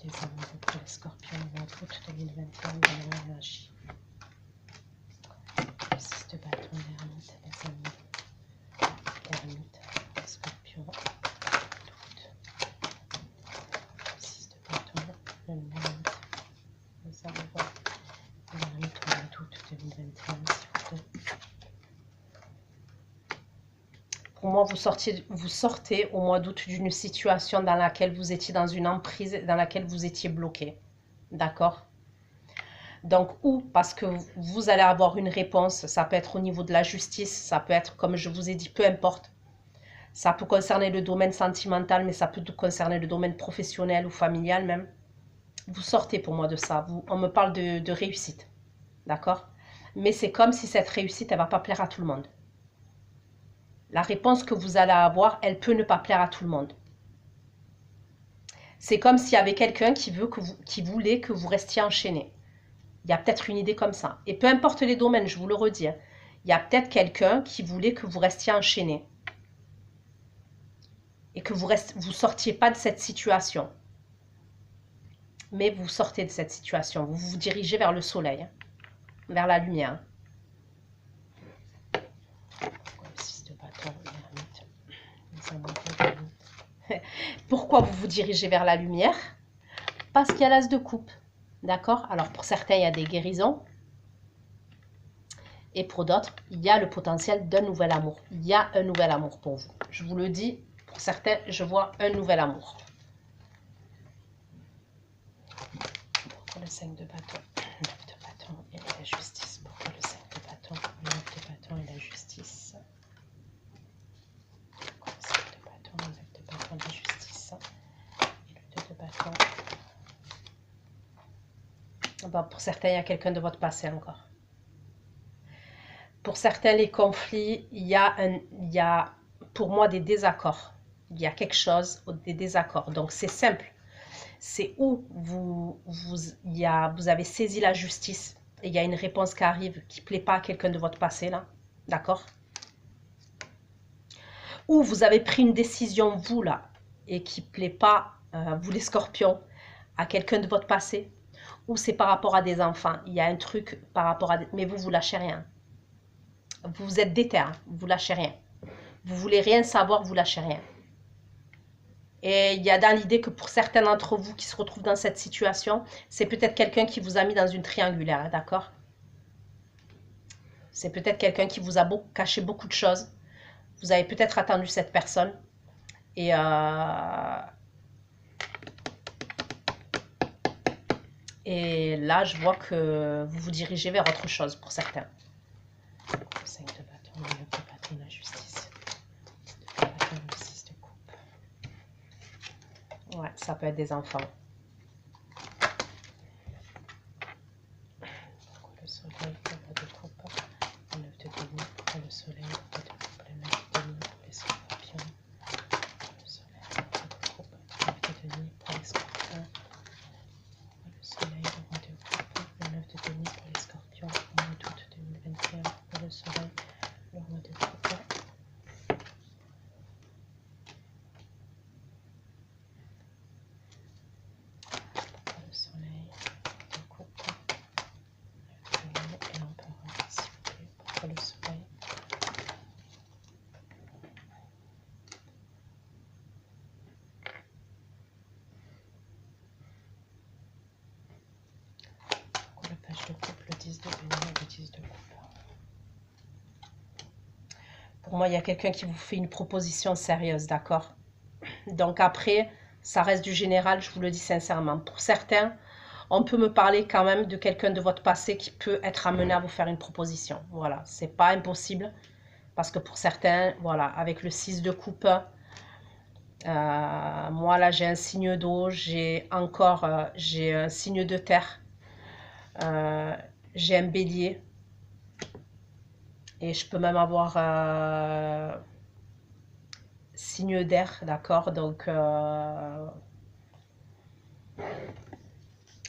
Les amoureux pour les scorpions au mois d'août 2021 dans leur magie. Le 6 de bâton, l'ermite, les amoureux. L'ermite, les scorpions d'août. Le 6 de bâton, l'ermite, les amoureux. L'ermite au mois d'août 2021, s'il vous plaît. Pour moi, vous sortez au mois d'août d'une situation dans laquelle vous étiez dans une emprise, dans laquelle vous étiez bloqué. D'accord? Donc, ou parce que vous allez avoir une réponse, ça peut être au niveau de la justice, ça peut être, comme je vous ai dit, peu importe. Ça peut concerner le domaine sentimental, mais ça peut concerner le domaine professionnel ou familial même. Vous sortez pour moi de ça. On me parle de réussite. D'accord? Mais c'est comme si cette réussite, elle ne va pas plaire à tout le monde. La réponse que vous allez avoir, elle peut ne pas plaire à tout le monde. C'est comme s'il y avait quelqu'un qui voulait que vous restiez enchaîné. Il y a peut-être une idée comme ça. Et peu importe les domaines, je vous le redis, il y a peut-être quelqu'un qui voulait que vous restiez enchaîné. et que vous sortiez pas de cette situation. Mais vous sortez de cette situation. Vous vous dirigez vers le soleil, hein, vers la lumière. Pourquoi vous vous dirigez vers la lumière? Parce qu'il y a l'as de coupe. D'accord? Alors pour certains, il y a des guérisons. Et pour d'autres, il y a le potentiel d'un nouvel amour. Il y a un nouvel amour pour vous. Je vous le dis, pour certains, je vois un nouvel amour. Pour le 5 de bâton, 9 de bâton et la justice. Pourquoi le 5 de bâton, le 9 de bâton et la justice? Pourquoi le 5 de bâton, le 9 de bâton, la justice et le 2 de bâton? Bon, pour certains, il y a quelqu'un de votre passé encore. Pour certains, les conflits, il y a pour moi des désaccords. Il y a quelque chose, des désaccords. Donc c'est simple. C'est où vous avez saisi la justice et il y a une réponse qui arrive qui ne plaît pas à quelqu'un de votre passé, là. D'accord? Ou vous avez pris une décision, vous, là, et qui ne plaît pas, vous les scorpions, à quelqu'un de votre passé. Ou c'est par rapport à des enfants. Il y a un truc par rapport à... Mais vous lâchez rien. Vous êtes déter, hein, vous lâchez rien. Vous voulez rien savoir, vous lâchez rien. Et il y a dans l'idée que pour certains d'entre vous qui se retrouvent dans cette situation, c'est peut-être quelqu'un qui vous a mis dans une triangulaire, hein, d'accord? C'est peut-être quelqu'un qui vous a caché beaucoup de choses. Vous avez peut-être attendu cette personne. Et là, je vois que vous vous dirigez vers autre chose pour certains. 5 de bâton, le 9 de bâton, la justice. 2 de bâton, le 6 de coupe. Ouais, ça peut être des enfants. Pourquoi le soleil, le 9 de coupe, le 9 de denier, pourquoi le soleil, le 9 de coupe, le 9 de denier pour les scorpions. Le soleil, le 9 de coupe, le 9 de denier pour les scorpions. Le soleil, le roi de coupe, le 9 de denier pour les scorpions. Au mois d'août 2021, pour le soleil. Le roi de coupe. Pour le soleil, de coupe. Et l'empereur, s'il vous plaît. Pour le soleil. Pour la page de coupe, le 10 de bénin, le 10 de coupe. Pour moi, il y a quelqu'un qui vous fait une proposition sérieuse, d'accord? Donc après, ça reste du général, je vous le dis sincèrement. Pour certains, on peut me parler quand même de quelqu'un de votre passé qui peut être amené à vous faire une proposition. Voilà, c'est pas impossible. Parce que pour certains, voilà, avec le 6 de coupe, moi là, j'ai un signe d'eau, j'ai un signe de terre, j'ai un bélier. Et je peux même avoir signe d'air, d'accord? Donc,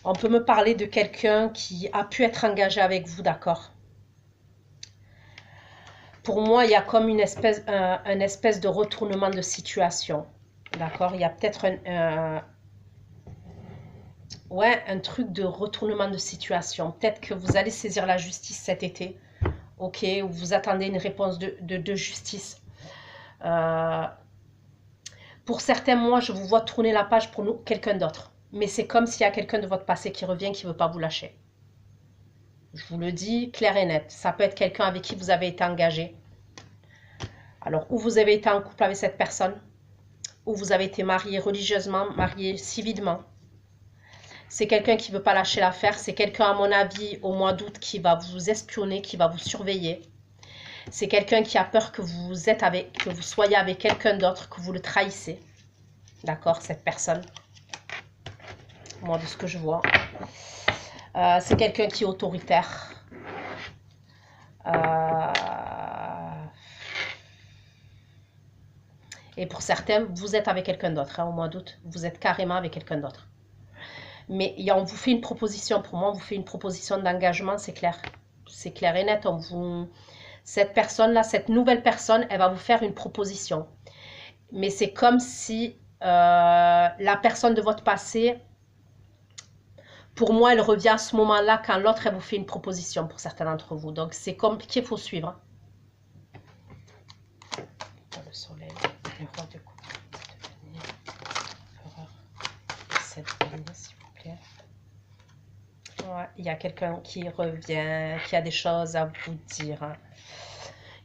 on peut me parler de quelqu'un qui a pu être engagé avec vous, d'accord? Pour moi, il y a comme une espèce de retournement de situation, d'accord? Il y a peut-être un truc de retournement de situation. Peut-être que vous allez saisir la justice cet été. Ok, ou vous attendez une réponse de justice. Pour certains, moi, je vous vois tourner la page pour quelqu'un d'autre. Mais c'est comme s'il y a quelqu'un de votre passé qui revient, qui ne veut pas vous lâcher. Je vous le dis clair et net. Ça peut être quelqu'un avec qui vous avez été engagé. Alors, ou vous avez été en couple avec cette personne, ou vous avez été marié religieusement, marié civilement. C'est quelqu'un qui ne veut pas lâcher l'affaire. C'est quelqu'un, à mon avis, au mois d'août, qui va vous espionner, qui va vous surveiller. C'est quelqu'un qui a peur que vous soyez avec quelqu'un d'autre, que vous le trahissez. D'accord, cette personne. Moi, de ce que je vois. C'est quelqu'un qui est autoritaire. Et pour certains, vous êtes avec quelqu'un d'autre, hein, au mois d'août. Vous êtes carrément avec quelqu'un d'autre. Mais on vous fait une proposition, pour moi, on vous fait une proposition d'engagement, c'est clair. C'est clair et net. Cette personne-là, cette nouvelle personne, elle va vous faire une proposition. Mais c'est comme si la personne de votre passé, pour moi, elle revient à ce moment-là quand l'autre, elle vous fait une proposition pour certains d'entre vous. Donc, c'est compliqué, il faut suivre. Le soleil, le roi de coupe, devenir l'empereur, cette ligne, s'il vous plaît. Ouais, il y a quelqu'un qui revient, qui a des choses à vous dire, hein,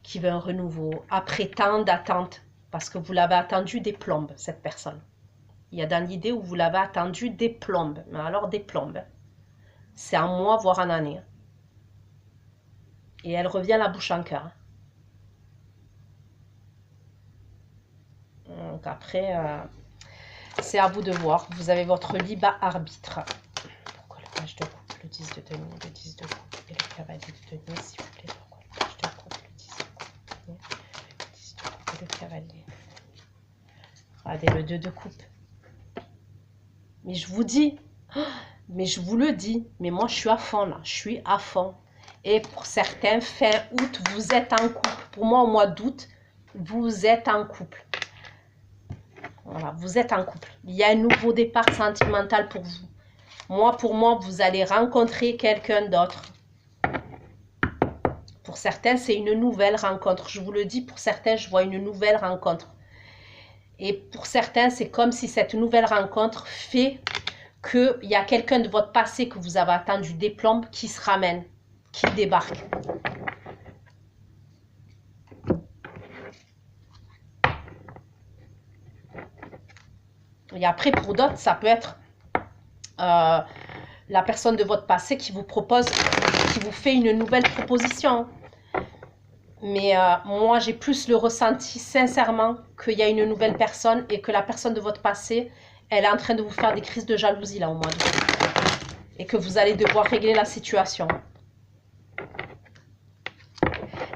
qui veut un renouveau, après tant d'attente, parce que vous l'avez attendu des plombes, cette personne. Il y a dans l'idée où vous l'avez attendu des plombes, mais alors des plombes. C'est un mois, voire en année. Et elle revient la bouche en cœur. Donc après, c'est à vous de voir. Vous avez votre libre arbitre. Pourquoi le page de coupe, le 10 de denier, le 10 de coupe et le cavalier de denier, s'il vous plaît. Pourquoi le page de coupe, le 10 de coupe, le 10 de coupe et le cavalier. Regardez le 2 de coupe. Mais je vous dis, mais je vous le dis, mais moi je suis à fond là, je suis à fond. Et pour certains, fin août, vous êtes en couple. Pour moi, au mois d'août, vous êtes en couple. Voilà, vous êtes en couple. Il y a un nouveau départ sentimental pour vous. Moi, pour moi, vous allez rencontrer quelqu'un d'autre. Pour certains, c'est une nouvelle rencontre. Je vous le dis, pour certains, je vois une nouvelle rencontre. Et pour certains, c'est comme si cette nouvelle rencontre fait qu'il y a quelqu'un de votre passé que vous avez attendu des plombes qui se ramène, qui débarque. Et après, pour d'autres, ça peut être la personne de votre passé qui vous propose, qui vous fait une nouvelle proposition. Mais moi, j'ai plus le ressenti, sincèrement, qu'il y a une nouvelle personne et que la personne de votre passé, elle est en train de vous faire des crises de jalousie, là, au mois d'août. Et que vous allez devoir régler la situation.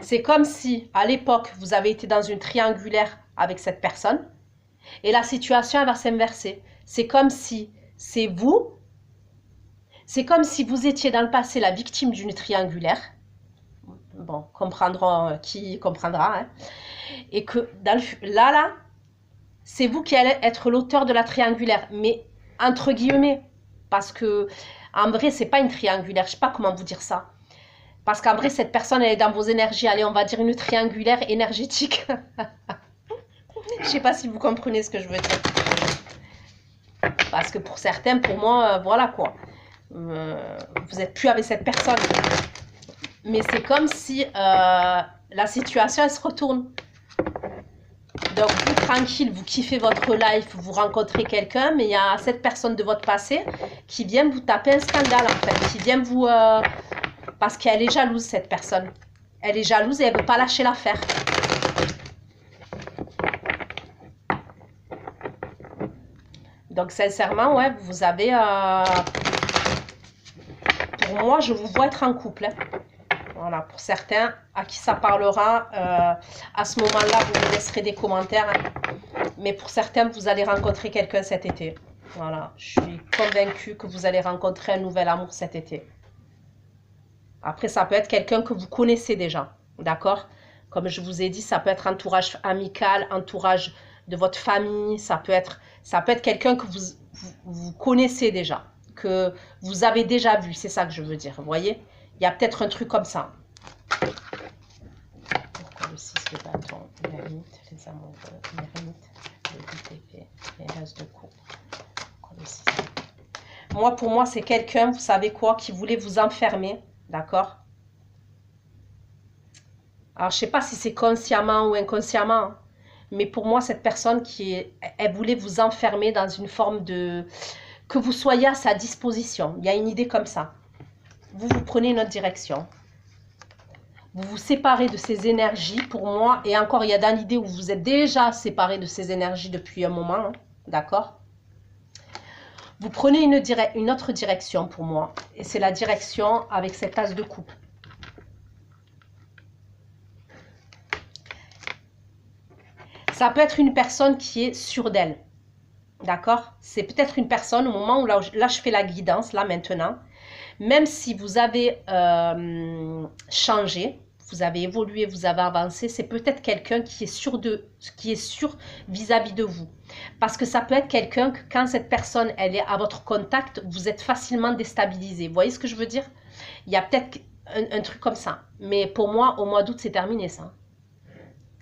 C'est comme si, à l'époque, vous avez été dans une triangulaire avec cette personne. Et la situation, elle va s'inverser. C'est comme si c'est vous. C'est comme si vous étiez dans le passé la victime d'une triangulaire. Bon, comprendront qui comprendra. Hein. Et que dans là, c'est vous qui allez être l'auteur de la triangulaire. Mais entre guillemets. Parce que, en vrai, c'est pas une triangulaire. Je sais pas comment vous dire ça. Parce qu'en vrai, cette personne, elle est dans vos énergies. Allez, on va dire une triangulaire énergétique. Je sais pas si vous comprenez ce que je veux dire. Parce que pour certains, pour moi, voilà quoi. Vous n'êtes plus avec cette personne. Mais c'est comme si la situation, elle se retourne. Donc, vous, tranquille, vous kiffez votre life, vous rencontrez quelqu'un, mais il y a cette personne de votre passé qui vient vous taper un scandale, en fait. Qui vient vous... parce qu'elle est jalouse, cette personne. Elle est jalouse et elle ne veut pas lâcher l'affaire. Donc, sincèrement, ouais, vous avez... pour moi, je vous vois être en couple. Hein. Voilà, pour certains à qui ça parlera, à ce moment-là, vous me laisserez des commentaires. Hein. Mais pour certains, vous allez rencontrer quelqu'un cet été. Voilà, je suis convaincue que vous allez rencontrer un nouvel amour cet été. Après, ça peut être quelqu'un que vous connaissez déjà, d'accord? Comme je vous ai dit, ça peut être entourage amical, entourage de votre famille, ça peut être quelqu'un que vous connaissez déjà, que vous avez déjà vu, c'est ça que je veux dire, vous voyez? Il y a peut-être un truc comme ça. Pourquoi le 6 de bâton, l'ermite, les amoureux, l'ermite, le 8 d'épée, les as de coupe. Pourquoi le 6 de bâton? Moi, pour moi, c'est quelqu'un, vous savez quoi, qui voulait vous enfermer, d'accord? Alors, je ne sais pas si c'est consciemment ou inconsciemment, mais pour moi, cette personne elle voulait vous enfermer dans une forme de... que vous soyez à sa disposition. Il y a une idée comme ça. Vous prenez une autre direction. Vous vous séparez de ces énergies, pour moi. Et encore, il y a dans l'idée où vous êtes déjà séparé de ces énergies depuis un moment. Hein, d'accord? Vous prenez une autre direction pour moi. Et c'est la direction avec cette as de coupe. Ça peut être une personne qui est sûre d'elle. D'accord? C'est peut-être une personne au moment où là, je fais la guidance, là maintenant. Même si vous avez changé, vous avez évolué, vous avez avancé. C'est peut-être quelqu'un qui est sûr vis-à-vis de vous. Parce que ça peut être quelqu'un que quand cette personne, elle est à votre contact, vous êtes facilement déstabilisé. Vous voyez ce que je veux dire? Il y a peut-être un truc comme ça. Mais pour moi, au mois d'août, c'est terminé ça.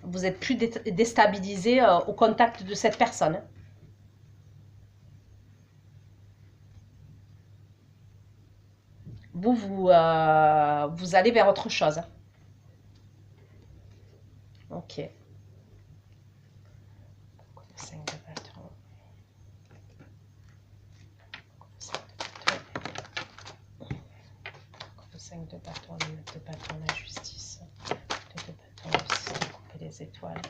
Vous êtes plus déstabilisé au contact de cette personne. Vous allez vers autre chose. Ok. 5 de bâton. 5 de bâton, le 9 de bâton, la justice. 2 de bâton, couper les étoiles.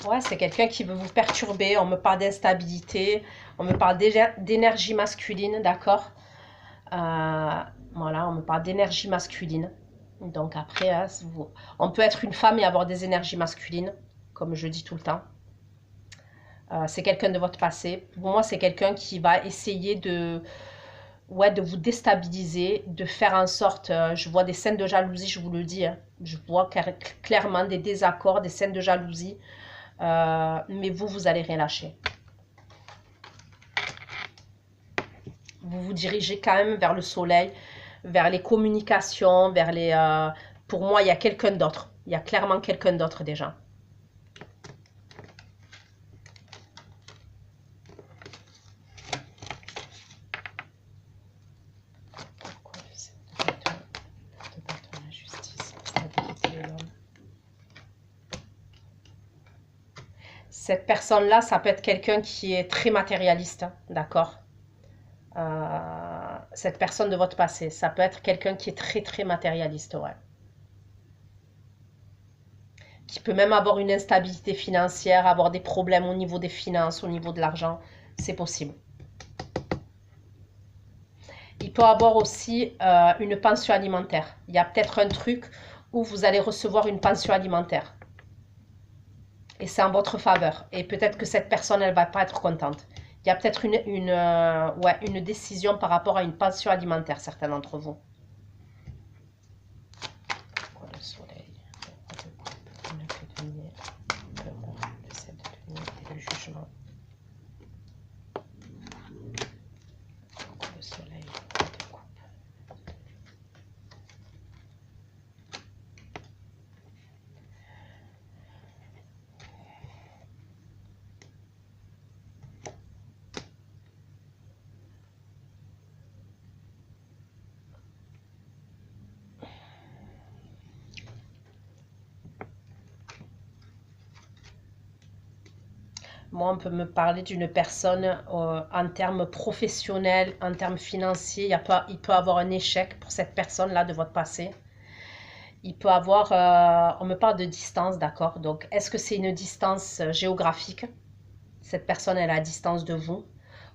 Ouais, c'est quelqu'un qui veut vous perturber. On me parle d'instabilité. On me parle d'énergie masculine, d'accord? Voilà, on me parle d'énergie masculine. Donc après, hein, on peut être une femme et avoir des énergies masculines, comme je dis tout le temps. C'est quelqu'un de votre passé. Pour moi, c'est quelqu'un qui va essayer de vous déstabiliser, de faire en sorte, je vois des scènes de jalousie, je vous le dis, hein, je vois clairement des désaccords, des scènes de jalousie, mais vous allez rien lâcher. Vous vous dirigez quand même vers le soleil, vers les communications, vers les... pour moi, il y a quelqu'un d'autre. Il y a clairement quelqu'un d'autre déjà. Cette personne-là, ça peut être quelqu'un qui est très matérialiste, d'accord? Cette personne de votre passé, ça peut être quelqu'un qui est très matérialiste, ouais. Qui peut même avoir une instabilité financière, avoir des problèmes au niveau des finances, au niveau de l'argent, c'est possible. Il peut avoir aussi une pension alimentaire. Il y a peut-être un truc où vous allez recevoir une pension alimentaire. Et c'est en votre faveur. Et peut-être que cette personne, elle ne va pas être contente. Il y a peut-être une décision par rapport à une pension alimentaire, certains d'entre vous. Le soleil, le 7 de denier et le jugement. Le soleil, de coupe. Moi, on peut me parler d'une personne en termes professionnels, en termes financiers. Il peut avoir un échec pour cette personne-là de votre passé. Il peut avoir, on me parle de distance, d'accord? Donc, est-ce que c'est une distance géographique? Cette personne, elle est à distance de vous.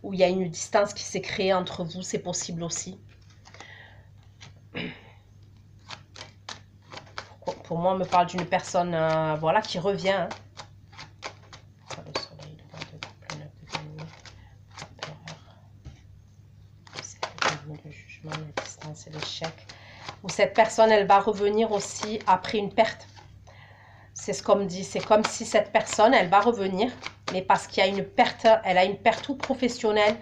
Ou il y a une distance qui s'est créée entre vous, c'est possible aussi. Pour moi, on me parle d'une personne voilà, qui revient. Hein. Le soleil, le roi de coupe, le 9 de denier, l'empereur, le jugement, la distance et l'échec. Ou cette personne, elle va revenir aussi après une perte. C'est ce qu'on me dit. C'est comme si cette personne, elle va revenir, mais parce qu'il y a une perte, elle a une perte ou professionnelle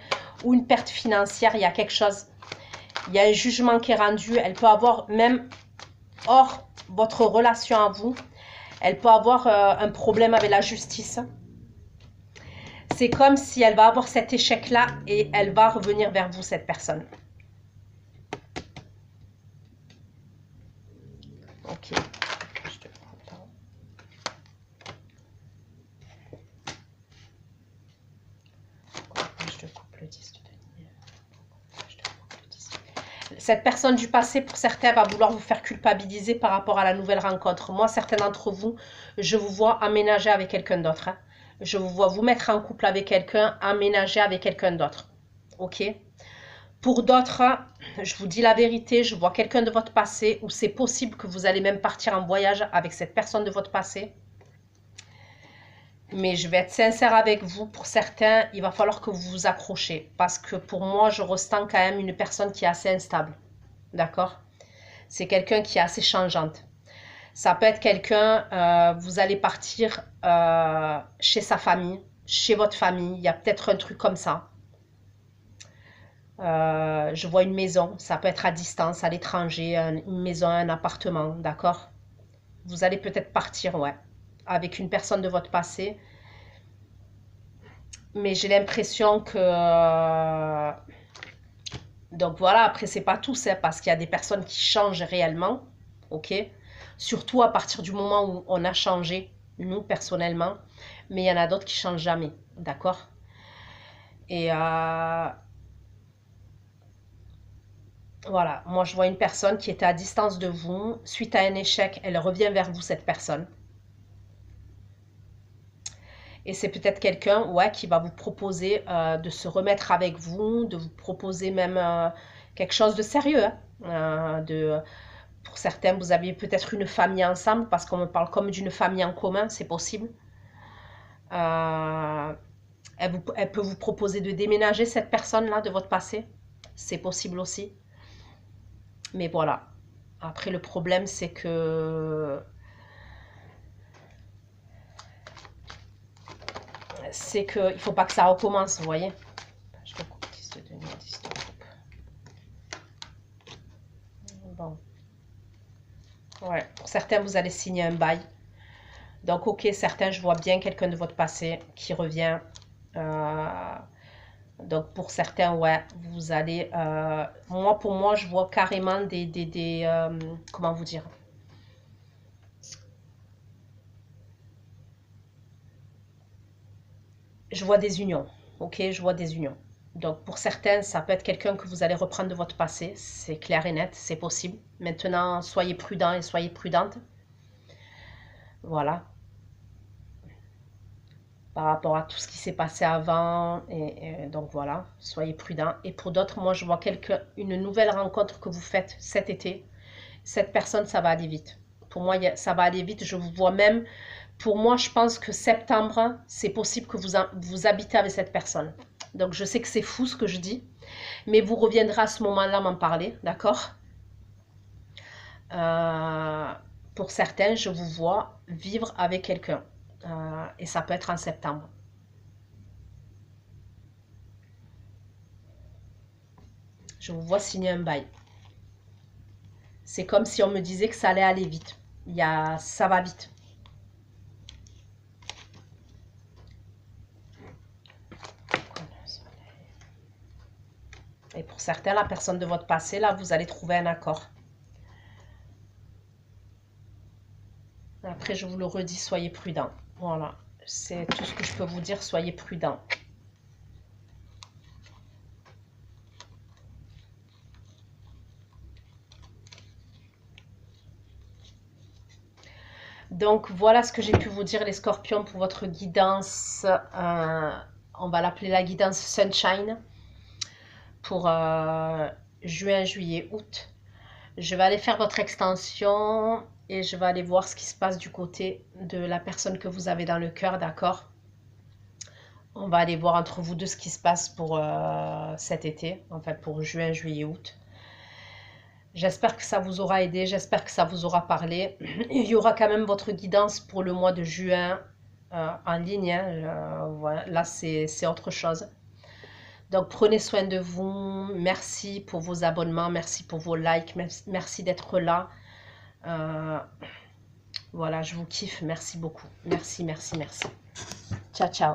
ou une perte financière, il y a quelque chose. Il y a un jugement qui est rendu. Elle peut avoir même hors votre relation à vous, elle peut avoir un problème avec la justice. C'est comme si elle va avoir cet échec-là et elle va revenir vers vous, cette personne. Ok. Je te prends le temps. Je te coupe le 10 de denier. Je te coupe le 10. Cette personne du passé, pour certains, va vouloir vous faire culpabiliser par rapport à la nouvelle rencontre. Moi, certains d'entre vous, je vous vois aménager avec quelqu'un d'autre. Hein. Je vous vois vous mettre en couple avec quelqu'un, aménager avec quelqu'un d'autre. Ok? Pour d'autres, je vous dis la vérité, je vois quelqu'un de votre passé où c'est possible que vous allez même partir en voyage avec cette personne de votre passé. Mais je vais être sincère avec vous, pour certains, il va falloir que vous vous accrochez. Parce que pour moi, je ressens quand même une personne qui est assez instable. D'accord? C'est quelqu'un qui est assez changeante. Ça peut être quelqu'un, vous allez partir chez sa famille, chez votre famille. Il y a peut-être un truc comme ça. Je vois une maison, ça peut être à distance, à l'étranger, une maison, un appartement, d'accord? Vous allez peut-être partir, ouais, avec une personne de votre passé. Mais j'ai l'impression que... donc voilà, après, c'est pas tout, c'est parce qu'il y a des personnes qui changent réellement, ok? Surtout à partir du moment où on a changé, nous, personnellement. Mais il y en a d'autres qui changent jamais, d'accord? Et voilà, moi je vois une personne qui était à distance de vous. Suite à un échec, elle revient vers vous, cette personne. Et c'est peut-être quelqu'un, ouais, qui va vous proposer de se remettre avec vous, de vous proposer même quelque chose de sérieux, hein. Pour certains, vous avez peut-être une famille ensemble, parce qu'on me parle comme d'une famille en commun, c'est possible. Elle peut vous proposer de déménager, cette personne-là, de votre passé. C'est possible aussi. Mais voilà. Après, le problème, c'est que... il ne faut pas que ça recommence, vous voyez. Je recoupe 10 de denier, 10 de coupe. Bon. Ouais. Pour certains, vous allez signer un bail. Donc, ok, certains, je vois bien quelqu'un de votre passé qui revient. Donc, pour certains, ouais, vous allez... pour moi, je vois carrément comment vous dire? Je vois des unions, ok? Je vois des unions. Donc, pour certains, ça peut être quelqu'un que vous allez reprendre de votre passé. C'est clair et net, c'est possible. Maintenant, soyez prudents et soyez prudentes. Voilà. Par rapport à tout ce qui s'est passé avant. Et donc, voilà, soyez prudents. Et pour d'autres, moi, je vois une nouvelle rencontre que vous faites cet été. Cette personne, ça va aller vite. Pour moi, ça va aller vite. Je vous vois même... Pour moi, je pense que septembre, c'est possible que vous habitez avec cette personne. Donc, je sais que c'est fou ce que je dis, mais vous reviendrez à ce moment-là m'en parler, d'accord? Pour certains, je vous vois vivre avec quelqu'un. Et ça peut être en septembre. Je vous vois signer un bail. C'est comme si on me disait que ça allait aller vite. Ça va vite. Et pour certains, la personne de votre passé, là, vous allez trouver un accord. Après, je vous le redis, soyez prudents. Voilà, c'est tout ce que je peux vous dire, soyez prudents. Donc, voilà ce que j'ai pu vous dire, les scorpions, pour votre guidance. On va l'appeler la guidance Sunshine pour juin, juillet, août. Je vais aller faire votre extension et je vais aller voir ce qui se passe du côté de la personne que vous avez dans le cœur, d'accord? On va aller voir entre vous deux ce qui se passe pour cet été, en fait pour juin, juillet, août. J'espère que ça vous aura aidé, j'espère que ça vous aura parlé. Il y aura quand même votre guidance pour le mois de juin en ligne, hein. Voilà, là, c'est autre chose. Donc, prenez soin de vous. Merci pour vos abonnements, merci pour vos likes, merci d'être là. Voilà, je vous kiffe. Merci beaucoup. Merci, merci, merci. Ciao, ciao.